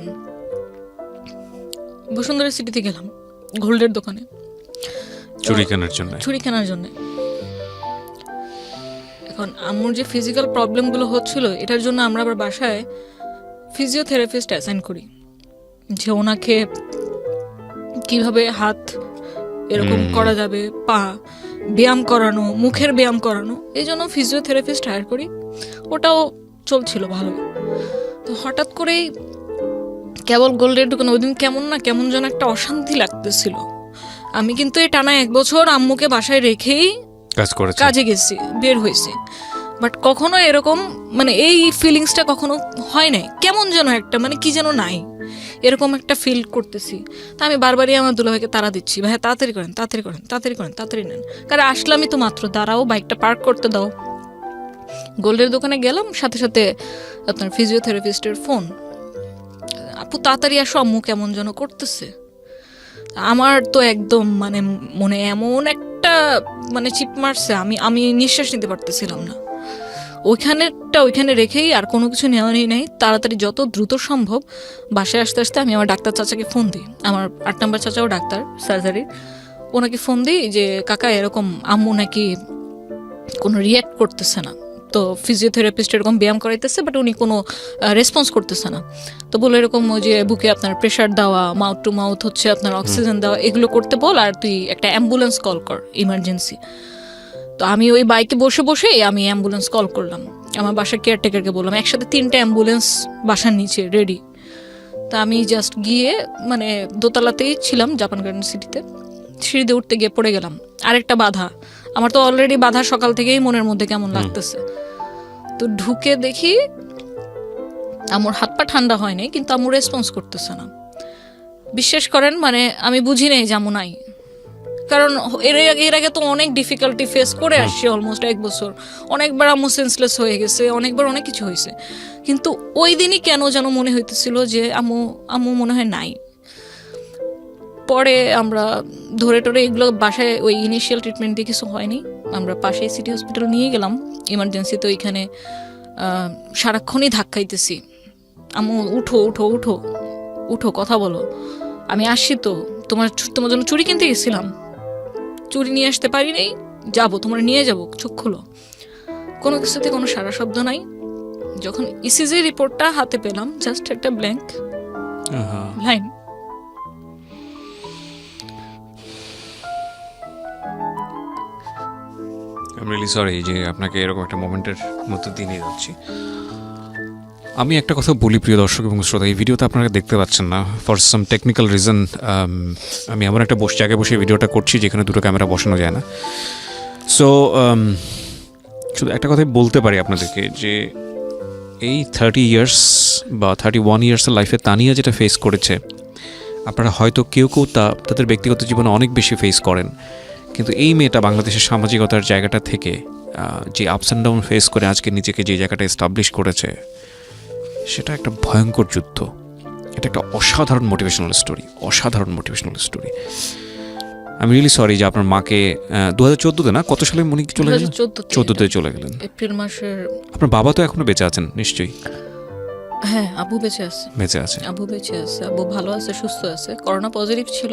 বসুন্ধরা সিটিতে গেলাম, গোল্ডের দোকানে চুরি কেনার জন্য। চুড়ি কেনার জন্য। এখন আম্মুর যে ফিজিক্যাল প্রবলেমগুলো হচ্ছিল এটার জন্য আমরা আবার বাসায় ফিজিওথেরাপিস্ট অ্যাসাইন করি, যে ওনাকে কিভাবে হাত এরকম করা যাবে, পা ব্যায়াম করানো, মুখের ব্যায়াম করানো, এই জন্য ফিজিওথেরাপিস্ট হায়ার করি। ওটাও চলছিল ভালো। তো হঠাৎ করেই কেবল গোল্ডের দোকানে ওই দিন কেমন যেন একটা অশান্তি লাগতেছিল। আমি কিন্তু এই টানা 1 বছর আম্মুকে বাসায় রেখেই কাজে গেছি, বের হয়েছি, বাট কখনো এরকম মানে এই ফিলিংসটা কখনো হয় নাই। কেমন যেন একটা মানে কি যেন নাই, এরকম একটা ফিল করতেছি। তা আমি বারবারই আমার দুলাভাইকে তাড়া দিচ্ছি, ভাই তাড়াতাড়ি করেন, তাড়াতাড়ি করেন, তাড়াতাড়ি করেন, তাড়াতাড়ি নেন, কারণ আসলামই তো মাত্র, দাঁড়াও বাইকটা পার্ক করতে দাও। গোল্ডের দোকানে গেলাম, সাথে সাথে আপনার ফিজিওথেরাপিস্টের ফোন, আপু তাড়াতাড়ি আসো, আম্মু কেমন যেন করতেছে। আমার তো একদম মানে মনে এমন একটা মানে চিপ মারছে, আমি নিঃশ্বাস নিতে পারতেছিলাম না। ওইখানে রেখেই আর কোনো কিছু নেওয়ারই নেই, তাড়াতাড়ি যত দ্রুত সম্ভব বাসায় আসতে আসতে আমি আমার ডাক্তার চাচাকে ফোন দিই, আমার 8 নম্বর চাচাও ডাক্তার সার্জারির, ওনাকে ফোন দিই যে কাকা এরকম আম্মু নাকি কোনো রিয়্যাক্ট করতেছে না, তো ফিজিওথেরাপিস্ট এরকম ব্যায়াম করাইতেছে বাট উনি কোনো রেসপন্স করতেছে না, তো বলে এরকম ওই যে বুকে আপনার প্রেশার দেওয়া, মাউথ টু মাউথ হচ্ছে আপনার অক্সিজেন দেওয়া, এগুলো করতে বল, আর তুই একটা অ্যাম্বুলেন্স কল কর ইমার্জেন্সি। তো আমি ওই বাইকে বসে বসে আমি অ্যাম্বুলেন্স কল করলাম, আমার বাসার কেয়ারটেকারকে বললাম, একসাথে 3টা অ্যাম্বুলেন্স বাসার নিচে রেডি। তা আমি জাস্ট গিয়ে মানে দোতলাতেই ছিলাম জাপান গার্ডেন সিটিতে, সিঁড়িতে উঠতে গিয়ে পড়ে গেলাম, আরেকটা বাধা, আমার তো অলরেডি বাধা সকাল থেকেই মনের মধ্যে কেমন লাগতেছে। তো ঢুকে দেখি আমার হাত পা ঠান্ডা হয়নি, কিন্তু আমার রেসপন্স করতেছে না। বিশ্বাস করেন মানে আমি বুঝি নাই যে আমু নাই, কারণ এর আগে তো অনেক ডিফিকাল্টি ফেস করে আসছি অলমোস্ট 1 বছর, অনেকবার আম্মু সেন্সলেস হয়ে গেছে, অনেকবার অনেক কিছু হয়েছে, কিন্তু ওই দিনই কেন যেন মনে হইতেছিল যে আম্মু মনে হয় নাই। পরে আমরা ধরে টরে এগুলো বাসায় ওই ইনিশিয়াল ট্রিটমেন্ট দিয়ে কিছু হয়নি, আমরা পাশে সিটি হসপিটাল নিয়ে গেলাম ইমার্জেন্সিতে, ওইখানে সারাক্ষণই ধাক্কাইতেছি, আম্মু উঠো উঠো উঠো উঠো কথা বলো, আমি আসছি তো, তোমার জন্য চুড়ি কিনতে গেছিলাম, চুড়ি নিয়ে আসতে পারি নাই, যাবো তোমার নিয়ে যাবো, চোখ খুলো, কোনো কিছুতে কোনো সারা শব্দ নাই। যখন ইসিজি রিপোর্টটা হাতে পেলাম, জাস্ট একটা blank line. I am really sorry যে আপনাকে এরকম একটা মোমেন্টের মধ্যে দিয়ে নিয়ে যাচ্ছি। আমি একটা কথা বলি প্রিয় দর্শক এবং শ্রোতা, এই ভিডিওতে আপনারা দেখতে পাচ্ছেন না ফর সাম টেকনিক্যাল রিজন, আমি এমন একটা জায়গায় বসে ভিডিওটা করছি যেখানে দুটো ক্যামেরা বসানো যায় না। সো শুধু একটা কথাই বলতে পারি আপনাদেরকে যে এই 30 ইয়ার্স বা 31 ইয়ার্সের লাইফে তানিয়া যেটা ফেস করেছে, আপনারা হয়তো কেউ তাদের ব্যক্তিগত জীবনে অনেক বেশি ফেস করেন, কিন্তু এই মেয়েটা বাংলাদেশের সামাজিকতার জায়গাটা থেকে যে আপস অ্যান্ড ডাউন ফেস করে আজকে নিজেকে যে জায়গাটা এস্টাবলিশ করেছে, সেটা একটা ভয়ঙ্কর যুদ্ধ। এটা একটা অসাধারণ মোটিভেশনাল স্টোরি। আমি রিয়েলি সরি যে আপনার মাকে 2014-তে না, কত সালে মনে চলে গেলেন? 14-তে চলে গেলেন, এপ্রিল মাসের। আপনার বাবা তো এখনো বেঁচে আছেন নিশ্চয়ই? হ্যাঁ, আব্বু বেঁচে আছে। আব্বু বেঁচে আছে, আব্বু ভালো আছে, সুস্থ আছে, করোনা পজিটিভ ছিল,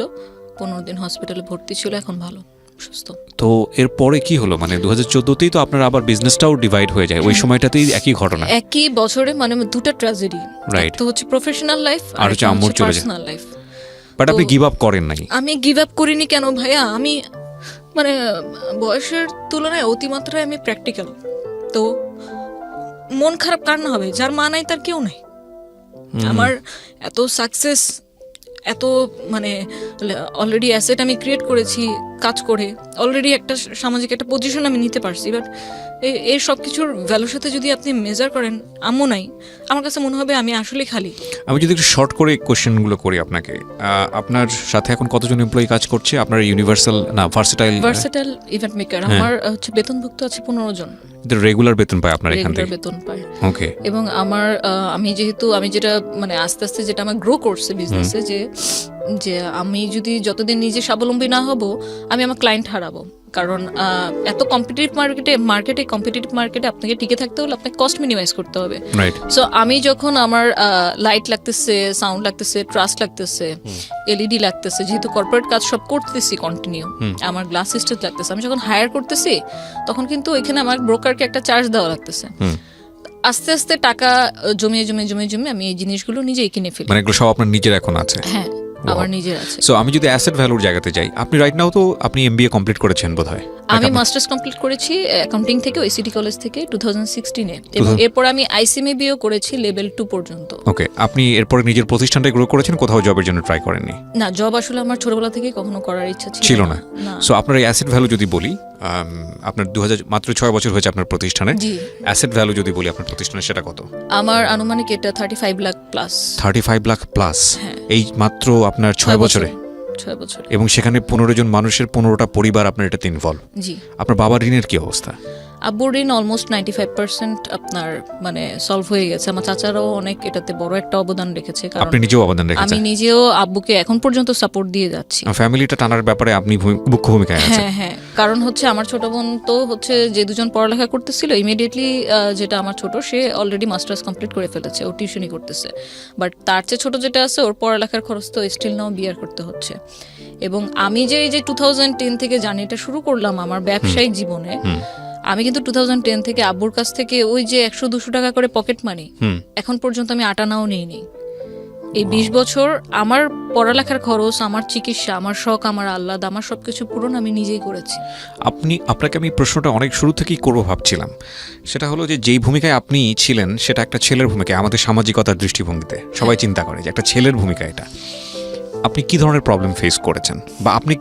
15 দিন হসপিটালে ভর্তি ছিল, এখন ভালো সুস্থ। তো এরপরে কি হলো, মানে 2014-তেই তো আপনার আবার বিজনেসটাও ডিভাইড হয়ে যায়, ওই সময়টাতেই একই ঘটনা, একই বছরে, মানে দুটো ট্র্যাজেডি, রাইট? তো হচ্ছে প্রফেশনাল লাইফ আর হচ্ছে আম্মুর চলে যায়, পার্সোনাল লাইফ। বাট আপনি গিভ আপ করেন নাই? আমি গিভ আপ করিনি কেন ভাইয়া, আমি মানে বয়সের তুলনায় অতিমাত্রায় আমি প্র্যাকটিক্যাল, তো মন খারাপ কার না হবে, যার মা নাই তার কেউ নাই। আমার এত সাকসেস, এত মানে অলরেডি অ্যাসেট আমি ক্রিয়েট করেছি কাজ করে, অলরেডি একটা সামাজিক একটা পজিশন আমি নিতে পারছি, বাট এই সব কিছুর ভ্যালুর সাথে যদি আপনি মেজার করেন আম্মু নাই, আমার কাছে মনে হবে আমি আসলে খালি। আমি যদি একটু শর্ট করে কোশ্চেনগুলো করি আপনাকে, আপনার সাথে এখন কতজন এমপ্লয়ি কাজ করছে আপনার ভার্সেটাইল ইভেন্ট মেকার? আমার হচ্ছে বেতনভুক্ত আছে 15 জন। রেগুলার বেতন পায় আপনার এখান থেকে? বেতন পায়। ওকে। এবং আমি যেটা মানে আস্তে আস্তে যেটা আমার গ্রো করছে বিজনেসে, যে আমি যদি যতদিন নিজে স্বাবলম্বী না হব, আমি আমার ক্লায়েন্ট হারাবো, কারণ এত কম্পিটিটিভ মার্কেটে আপনাকে টিকে থাকতে হলে আপনাকে কস্ট মিনিমাইজ করতে হবে, রাইট? সো আমি যখন আমার লাইট লাগতেছে, সাউন্ড লাগতেছে, ট্রাস্ট লাগতেছে, এলইডি লাগতেছে, যেহেতু কর্পোরেট কাজ সব করতেছি কন্টিনিউ, আমার গ্লাস সিস্টেম লাগতেছে, আমি যখন হায়ার করতেছি তখন কিন্তু এখানে আমার ব্রোকারকে একটা চার্জ দেওয়া লাগতেছে। আস্তে আস্তে টাকা জমিয়ে আমি এই জিনিসগুলো নিজেই কিনে ফেলি। মানে এগুলো সব আপনার নিজের এখন আছে? হ্যাঁ, আমার নিজের আছে। সো আমি যদি অ্যাসেট ভ্যালুর জায়গাতে যাই, আপনি রাইট নাও তো আপনি এমবিএ কমপ্লিট করেছেন বোধহয়? আমি মাস্টার্স কমপ্লিট করেছি অ্যাকাউন্টিং থেকে, ওই সিটি কলেজ থেকে 2016-এ, এবং এরপর আমি আইসিএমবিও করেছি লেভেল 2 পর্যন্ত। ওকে। আপনি এরপরে নিজের প্রতিষ্ঠানটা গ্রো করেছেন, কোথাও জবের জন্য ট্রাই করেননি? না, জব আসলে আমার ছোটবেলা থেকেই কখনো করার ইচ্ছা ছিল না। সো আপনার এই অ্যাসেট ভ্যালু যদি বলি, আপনার 2000 মাত্র 6 বছর হয়েছে আপনার প্রতিষ্ঠানে, অ্যাসেট ভ্যালু যদি বলি আপনার প্রতিষ্ঠানে, সেটা কত? আমার আনুমানিক এটা 35 লাখ প্লাস। 35 লাখ প্লাস এই মাত্র আপনার 6 বছরে? 6 বছর। এবং সেখানে 15 জন মানুষের 15টা পরিবার আপনার এটাতে ইনভলভ। জি। আপনার বাবার ঋণের কি অবস্থা? আব্বুর ঋণ অলমোস্ট 95% আপনার মানে সলভ হয়ে গেছে। আমার চাচারাও অনেক এটাতে বড় একটা অবদান রেখেছে, কারণ আপনি নিজেও অবদান আমি রেখেছেন, নিজেও আব্বুকে এখন পর্যন্ত সাপোর্ট দিয়ে যাচ্ছি। ফ্যামিলিটা টানার ব্যাপারে আপনি মুখ্য ভূমিকায় আছেন। হ্যাঁ হ্যাঁ, কারণ হচ্ছে আমার ছোট বোন তো হচ্ছে যে দুজন পড়ালেখা করতেছিল ইমিডিয়েটলি, যেটা আমার ছোট সে অলরেডি মাস্টার্স কমপ্লিট করে ফেলেছে, ও টিউশনই করতেছে। বাট তার চেয়ে ছোট যেটা আছে ওর পড়ালেখার খরচ তো স্টিল নাও বিয়ার করতে হচ্ছে। এবং আমি যে এই যে 2010 থেকে জার্নিটা শুরু করলাম আমার ব্যবসায়িক জীবনে, আমি কিন্তু 2010 থেকে আব্বুর কাছ থেকে ওই যে 100-200 টাকা করে পকেট মানি এখন পর্যন্ত আমি আটানাও নেইনি। এই 20 বছর আমার পড়ালেখার খরচ, আমার চিকিৎসা, আমার শখ, আমার আহ্লাদ, আমার সবকিছু পূরণ আমি নিজেই করেছি। আপনাকে আমি প্রশ্নটা অনেক শুরু থেকেই করবো ভাবছিলাম, সেটা হলো যে যেই ভূমিকায় আপনি ছিলেন সেটা একটা ছেলের ভূমিকায়, আমাদের সামাজিকতার দৃষ্টিভঙ্গিতে সবাই চিন্তা করে যে একটা ছেলের ভূমিকা এটা। আপনি কি ধরনের প্রবলেম ফেস করেছেন, বা আপনি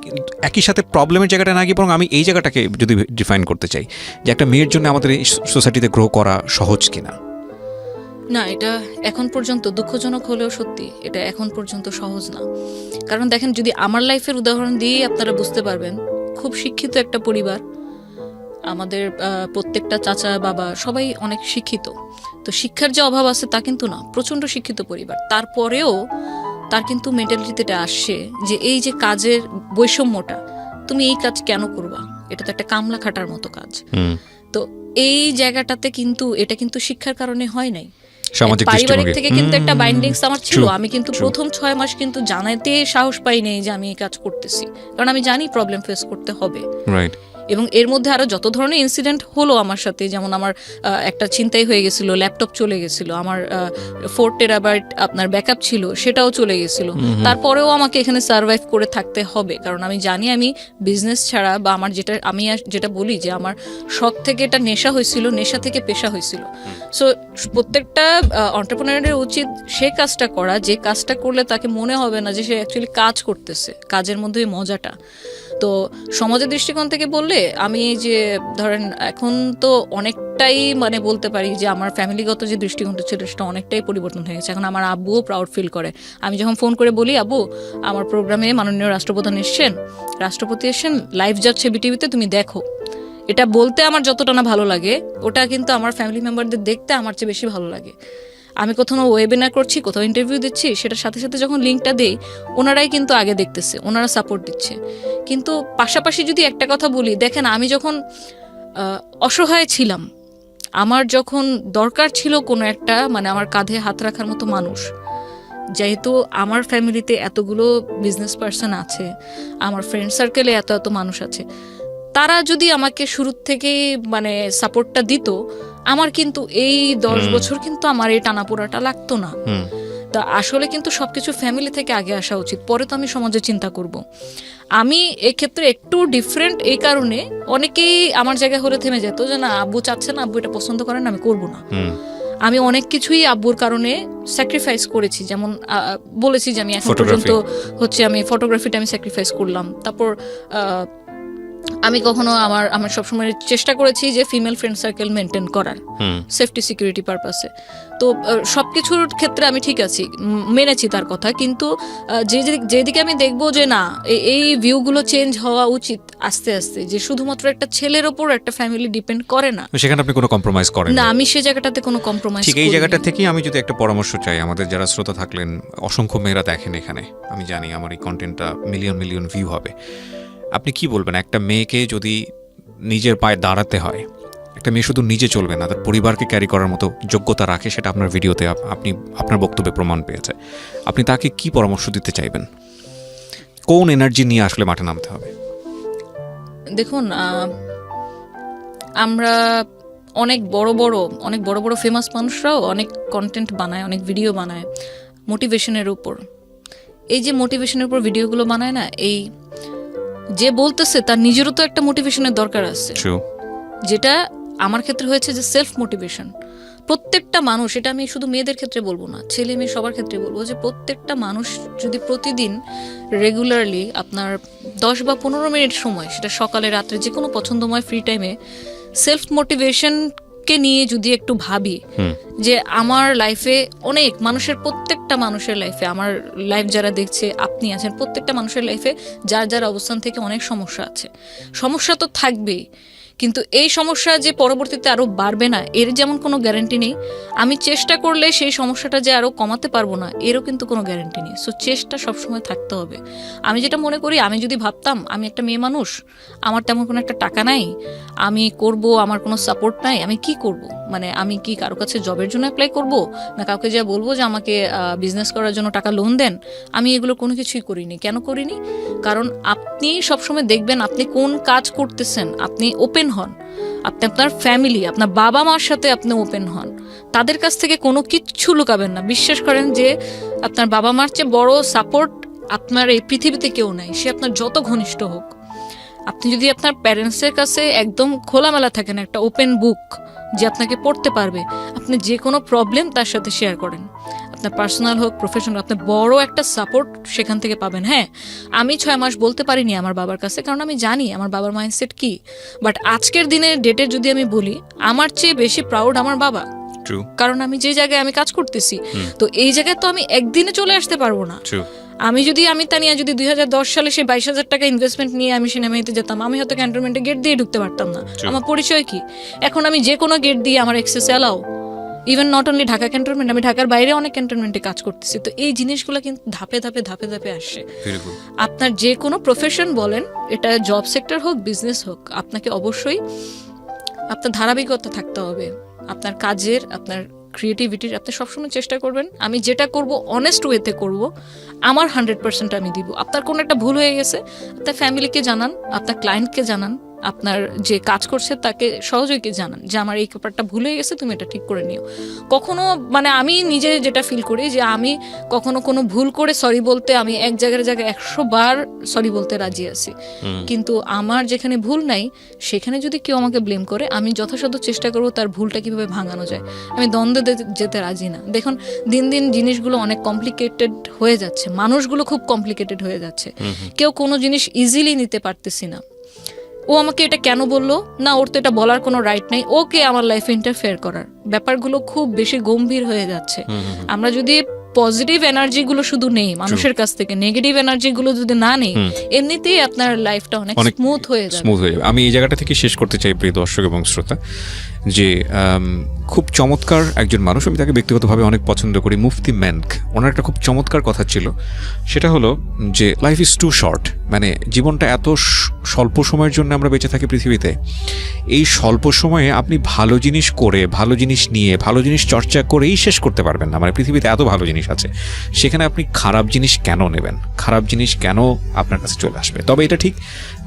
একই সাথে প্রবলেমের জায়গাটা না গিয়ে বরং আমি এই জায়গাটাকে যদি ডিফাইন করতে চাই যে একটা মেয়ের জন্য আমাদের এই সোসাইটিতে গ্রো করা সহজ কিনা? না, এটা এখন পর্যন্ত দুঃখজনক হলেও সত্যি, এটা এখন পর্যন্ত সহজ না। কারণ দেখেন, যদি আমার লাইফের উদাহরণ দিয়ে আপনারা বুঝতে পারবেন, খুব শিক্ষিত একটা পরিবার, আমাদের প্রত্যেকটা চাচা বাবা সবাই অনেক শিক্ষিত। তো শিক্ষার যে অভাব আছে তা কিন্তু না, প্রচণ্ড শিক্ষিত পরিবার। তারপরেও তার কিন্তু মেন্টালিটিতে এটা আসছে যে এই যে কাজের বৈষম্যটা, তুমি এই কাজ কেন করবা, এটা তো একটা কামলা খাটার মতো কাজ। তো এই জায়গাটাতে কিন্তু এটা কিন্তু শিক্ষার কারণে হয় নাই, পারিবারিক থেকে কিন্তু একটা বাইন্ডিংস আমার ছিল। আমি কিন্তু প্রথম 6 মাস কিন্তু জানাতে সাহস পাই নাই যে আমি এই কাজ করতেছি, কারণ আমি জানি প্রবলেম ফেস করতে হবে। এবং এর মধ্যে আরো যত ধরনের ইনসিডেন্ট হলো আমার সাথে, যেমন আমার একটা ছিনতাই হয়ে গেছিল, ল্যাপটপ চলে গেছিল, আমার 4 টেরাবাইট আপনার ব্যাকআপ ছিল, সেটাও চলে গেছিল। তারপরেও আমাকে এখানে সার্ভাইভ করে থাকতে হবে, কারণ আমি জানি আমি বিজনেস ছাড়া বা আমার যেটা বলি যে আমার শখ থেকে এটা নেশা হয়েছিল, নেশা থেকে পেশা হয়েছিল। সো প্রত্যেকটা এন্টারপ্রেনারের উচিত সে কাজটা করা যে কাজটা করলে তাকে মনে হবে না যে সে অ্যাকচুয়ালি কাজ করতেছে, কাজের মধ্যে মজাটা। তো সমাজের দৃষ্টিকোণ থেকে বললে আমি যে ধরেন এখন তো অনেকটাই মানে বলতে পারি যে আমার ফ্যামিলিগত যে দৃষ্টিকোণটা ছিল সেটা অনেকটাই পরিবর্তন হয়ে গেছে। এখন আমার আব্বুও প্রাউড ফিল করে। আমি যখন ফোন করে বলি, আব্বু আমার প্রোগ্রামে মাননীয় রাষ্ট্রপ্রধান এসছেন, রাষ্ট্রপতি এসছেন, লাইভ যাচ্ছে বিটিভিতে, তুমি দেখো, এটা বলতে আমার যতটা না ভালো লাগে, ওটা কিন্তু আমার ফ্যামিলি মেম্বারদের দেখতে আমার চেয়ে বেশি ভালো লাগে। আমি কোথাও ওয়েবিনার করছি, কোথাও ইন্টারভিউ দিচ্ছি, সেটার সাথে সাথে যখন লিঙ্কটা দেই ওনারাই কিন্তু আগে দেখতেছে, ওনারা সাপোর্ট দিচ্ছে। কিন্তু পাশাপাশি যদি একটা কথা বলি, দেখেন আমি যখন অসহায় ছিলাম, আমার যখন দরকার ছিল কোনো একটা মানে আমার কাঁধে হাত রাখার মতো মানুষ, যেহেতু আমার ফ্যামিলিতে এতগুলো বিজনেস পার্সন আছে, আমার ফ্রেন্ড সার্কেলে এত এত মানুষ আছে, তারা যদি আমাকে শুরুর থেকে মানে সাপোর্টটা দিত, আমার কিন্তু এই 10 বছর কিন্তু আমার এই টানাপোড়াটা লাগতো না। তা আসলে কিন্তু সবকিছু ফ্যামিলি থেকে আগে আসা উচিত, পরে তো আমি সমাজে চিন্তা করব। আমি এক্ষেত্রে একটু ডিফারেন্ট এই কারণে, অনেকেই আমার জায়গায় হলে থেমে যেত যে না আব্বু চাচ্ছে না, আব্বু এটা পছন্দ করেন, আমি করব না। আমি অনেক কিছুই আব্বুর কারণে স্যাক্রিফাইস করেছি, যেমন বলেছি যে আমি এখন পর্যন্ত হচ্ছে আমি ফটোগ্রাফিটা আমি স্যাক্রিফাইস করলাম। তারপর আমি কখনো আমার সবসময় চেষ্টা করেছি যে ফিমেল ফ্রেন্ড সার্কেল মেনটেন করার, সেফটি সিকিউরিটি পারপাসে। তো সবকিছুর ক্ষেত্রে আমি ঠিক আছি, মেনেছি তার কথা। কিন্তু যেদিকে আমি দেখবো যে না এই ভিউগুলো চেঞ্জ হওয়া উচিত আস্তে আস্তে, যে শুধুমাত্র একটা ছেলের ওপর একটা ফ্যামিলি ডিপেন্ড করে না, সেখানে আপনি কোনো কম্প্রোমাইজ করেন না। আমি সেই জায়গাটাতে কোনো কম্প্রোমাইজ, ঠিক এই জায়গাটা থেকেই আমি যদি একটা পরামর্শ চাই, আমাদের যারা শ্রোতা থাকলেন, অসংখ্য মেয়েরা দেখেন এখানে, আমি জানি আমার এই কন্টেন্টটা মিলিয়ন ভিউ হবে। আপনি কি বলবেন, একটা মেয়েকে যদি নিজের পায়ে দাঁড়াতে হয়, একটা মেয়ে শুধু নিজে চলবে না, তার পরিবারকে ক্যারি করার মতো যোগ্যতা রাখে, সেটা আপনার ভিডিওতে আপনি আপনার বক্তব্যে প্রমাণ পেয়েছে, আপনি তাকে কি পরামর্শ দিতে চাইবেন? কোন এনার্জি নিয়ে আসলে মাঠে নামতে হবে? দেখুন, আমরা অনেক বড় বড় ফেমাস মানুষরাও অনেক কন্টেন্ট বানায়, অনেক ভিডিও বানায় মোটিভেশনের উপর। এই যে মোটিভেশনের উপর ভিডিওগুলো বানায় না, এই যে বলতেছে তার নিজেরও তো একটা মোটিভেশনের দরকার আছে, যেটা আমার ক্ষেত্রে হয়েছে যে সেলফ মোটিভেশন। প্রত্যেকটা মানুষ, এটা আমি শুধু মেয়েদের ক্ষেত্রে বলবো না, ছেলে মেয়ে সবার ক্ষেত্রে বলবো, যে প্রত্যেকটা মানুষ যদি প্রতিদিন রেগুলারলি আপনার 10 বা 15 মিনিট সময়, সেটা সকালে রাত্রে যে কোনো পছন্দময় ফ্রি টাইমে সেলফ মোটিভেশনকে নিয়ে যদি একটু ভাবি যে আমার লাইফে অনেক মানুষের, প্রত্যেকটা মানুষের লাইফে, আমার লাইফ যারা দেখছে, আপনি আছেন, প্রত্যেকটা মানুষের লাইফে যার যার অবস্থান থেকে অনেক সমস্যা আছে, সমস্যা তো থাকবেই, কিন্তু এই সমস্যা যে পরবর্তীতে আরও বাড়বে না এর যেমন কোনো গ্যারান্টি নেই, আমি চেষ্টা করলে সেই সমস্যাটা যে আরও কমাতে পারবো না এরও কিন্তু কোনো গ্যারান্টি নেই। সো চেষ্টা সবসময় থাকতে হবে। আমি যেটা মনে করি, আমি যদি ভাবতাম আমি একটা মেয়ে মানুষ, আমার তেমন কোনো একটা টাকা নাই, আমি করব, আমার কোনো সাপোর্ট নাই, আমি কি করব? মানে আমি কি কারো কাছে জবের জন্য অ্যাপ্লাই করব, না কাউকে যা বলবো যে আমাকে বিজনেস করার জন্য টাকা লোন দেন? আমি এগুলো কোনো কিছুই করিনি। কেন করিনি? কারণ আপনি সবসময় দেখবেন আপনি কোন কাজ করতেছেন, আপনি ওপেন হন, আপনি আপনার ফ্যামিলি, আপনার বাবা মার সাথে আপনি ওপেন হন, তাদের কাছ থেকে কোনো কিচ্ছু লুকাবেন না। বিশ্বাস করেন যে আপনার বাবা মার চেয়ে বড় সাপোর্ট আপনার এই পৃথিবীতে কেউ নাই, সে আপনার যত ঘনিষ্ঠ হোক। আপনি যদি আপনার প্যারেন্টসের কাছে একদম খোলামেলা থাকেন, একটা ওপেন বুক যে আপনাকে পড়তে পারবে, আপনি যে কোনো প্রবলেম তার সাথে শেয়ার করেন, আপনার পার্সোনাল হোক প্রফেশনাল, আপনি বড় একটা সাপোর্ট সেখান থেকে পাবেন। হ্যাঁ, আমি 6 মাস বলতে পারিনি আমার বাবার কাছে, কারণ আমি জানি আমার বাবার মাইন্ডসেট কি। বাট আজকের দিনের ডেটে যদি আমি বলি, আমার চেয়ে বেশি প্রাউড আমার বাবা। কারণ আমি যে জায়গায় আমি কাজ করতেছি, তো এই জায়গায় তো আমি একদিনে চলে আসতে পারবো না। আমি তানিয়া যদি 2010 সালে সেই 22,000 টাকা ইনভেস্টমেন্ট নিয়ে আমি সিনেমাতে যেতাম, আমি হয়তো ক্যান্টনমেন্টে গেট দিয়ে ঢুকতে পারতাম না। আমার পরিচয় কি? এখন আমি যে কোনো গেট দিয়ে আমার access allow. Even not only Dhaka cantonment, আমি ঢাকার বাইরে অনেক ক্যান্টনমেন্টে কাজ করতেছি। তো এই জিনিসগুলো কিন্তু ধাপে ধাপে ধাপে ধাপে আসছে। আপনার যে কোনো প্রফেশন বলেন, এটা জব সেক্টর হোক, বিজনেস হোক, আপনাকে অবশ্যই আপনার ধারাবাহিকতা থাকতে হবে আপনার কাজের, আপনার ক্রিয়েটিভিটির। আপনি সবসময় চেষ্টা করবেন আমি যেটা করব অনেস্ট ওয়েতে করব, আমার 100% আমি দিব। আপনার কোনো একটা ভুল হয়ে গেছে, আপনার ফ্যামিলিকে জানান, আপনার ক্লায়েন্টকে জানান, আপনার যে কাজ করছে তাকে সহযোগীকে জানান যে আমার এই ব্যাপারটা ভুল হয়ে গেছে, তুমি এটা ঠিক করে নিও। কখনো মানে আমি নিজে যেটা ফিল করি যে আমি কখনো কোনো ভুল করে সরি বলতে, আমি এক জায়গায় 100 বার সরি বলতে রাজি আছি, কিন্তু আমার যেখানে ভুল নাই সেখানে যদি কেউ আমাকে ব্লেম করে, আমি যথাসাধ্য চেষ্টা করবো তার ভুলটা কিভাবে ভাঙানো যায়। আমি দ্বন্দ্বে যেতে রাজি না। দেখুন দিন দিন জিনিসগুলো অনেক কমপ্লিকেটেড হয়ে যাচ্ছে, মানুষগুলো খুব কমপ্লিকেটেড হয়ে যাচ্ছে, কেউ কোনো জিনিস ইজিলি নিতে পারতেছি না। ও আমাকে এটা কেন বললো না, ওর তো এটা বলার কোনো রাইট নেই, ওকে আমার লাইফে ইন্টারফেয়ার করার ব্যাপারগুলো খুব বেশি গম্ভীর হয়ে যাচ্ছে। আমরা যদি পজিটিভ এনার্জি গুলো শুধু নেই মানুষের কাছ থেকে, নেগেটিভ এনার্জি গুলো যদি না নেই, এমনিতেই আপনার লাইফটা অনেক স্মুথ হয়ে যাবে। আমি এই জায়গাটা থেকে শেষ করতে চাই প্রিয় দর্শক এবং শ্রোতা, যে খুব চমৎকার একজন মানুষ, আমি তাকে ব্যক্তিগতভাবে অনেক পছন্দ করি, মুফতি মেনক। ওনার একটা খুব চমৎকার কথা ছিল, সেটা হলো যে লাইফ ইজ টু শর্ট। মানে জীবনটা এত স্বল্প সময়ের জন্য আমরা বেঁচে থাকি পৃথিবীতে, এই স্বল্প সময়ে আপনি ভালো জিনিস করে, ভালো জিনিস নিয়ে, ভালো জিনিস চর্চা করেই শেষ করতে পারবেন না। মানে পৃথিবীতে এত ভালো জিনিস আছে, সেখানে আপনি খারাপ জিনিস কেন নেবেন, খারাপ জিনিস কেন আপনার কাছে চলে আসবে? তবে এটা ঠিক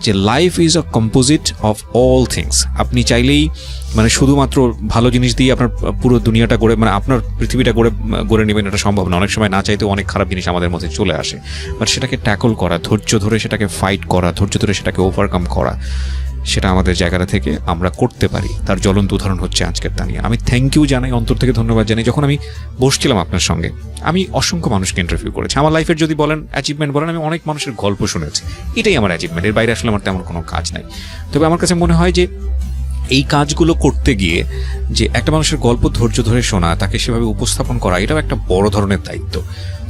যে life is a composite of all things. আপনি চাইলেই মানে শুধুমাত্র ভালো জিনিস দিয়ে আপনার পুরো দুনিয়াটা গড়ে, মানে আপনার পৃথিবীটা গড়ে নেবেন, এটা সম্ভব না। অনেক সময় না চাইতেও অনেক খারাপ জিনিস আমাদের মধ্যে চলে আসে, বাট সেটাকে ট্যাকল করা, ধৈর্য ধরে সেটাকে ফাইট করা, ধৈর্য ধরে সেটাকে ওভারকাম করা, সেটা আমাদের জায়গাটা থেকে আমরা করতে পারি। তার জ্বলন্ত উদাহরণ হচ্ছে আজকের তানিয়া। আমি থ্যাংক ইউ জানাই, অন্তর থেকে ধন্যবাদ জানাই। যখন আমি বসছিলাম আপনার সঙ্গে, আমি অসংখ্য মানুষকে ইন্টারভিউ করেছি। আমার লাইফের যদি বলেন অ্যাচিভমেন্ট বলেন, আমি অনেক মানুষের গল্প শুনেছি, এটাই আমার অ্যাচিভমেন্ট। এর বাইরে আসলে আমার তেমন কোনো কাজ নাই। তবে আমার কাছে মনে হয় যে এই কাজগুলো করতে গিয়ে যে একটা মানুষের গল্প ধৈর্য ধরে শোনা, তাকে সেভাবে উপস্থাপন করা, এটাও একটা বড় ধরনের দায়িত্ব।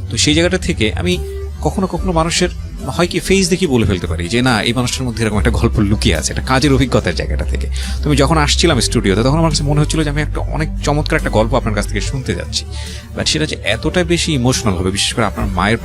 তো সেই জায়গাটা থেকে আমি কখনো কখনো মানুষের হয় কি ফেস দেখি বলে ফেলতে পারি যে না, এই মানুষটার মধ্যে এরকম একটা গল্প লুকিয়ে আছে, এটা কাজের অভিজ্ঞতার জায়গাটা থেকে। তো আমি যখন আসছিলাম স্টুডিওতে, তখন আমার কাছে মনে হচ্ছিল যে আমি একটা অনেক চমৎকার একটা গল্প আপনার কাছ থেকে শুনতে যাচ্ছি, বাট সেটা যে এতটা বেশি ইমোশনাল হবে, বিশেষ করে আপনার মায়ের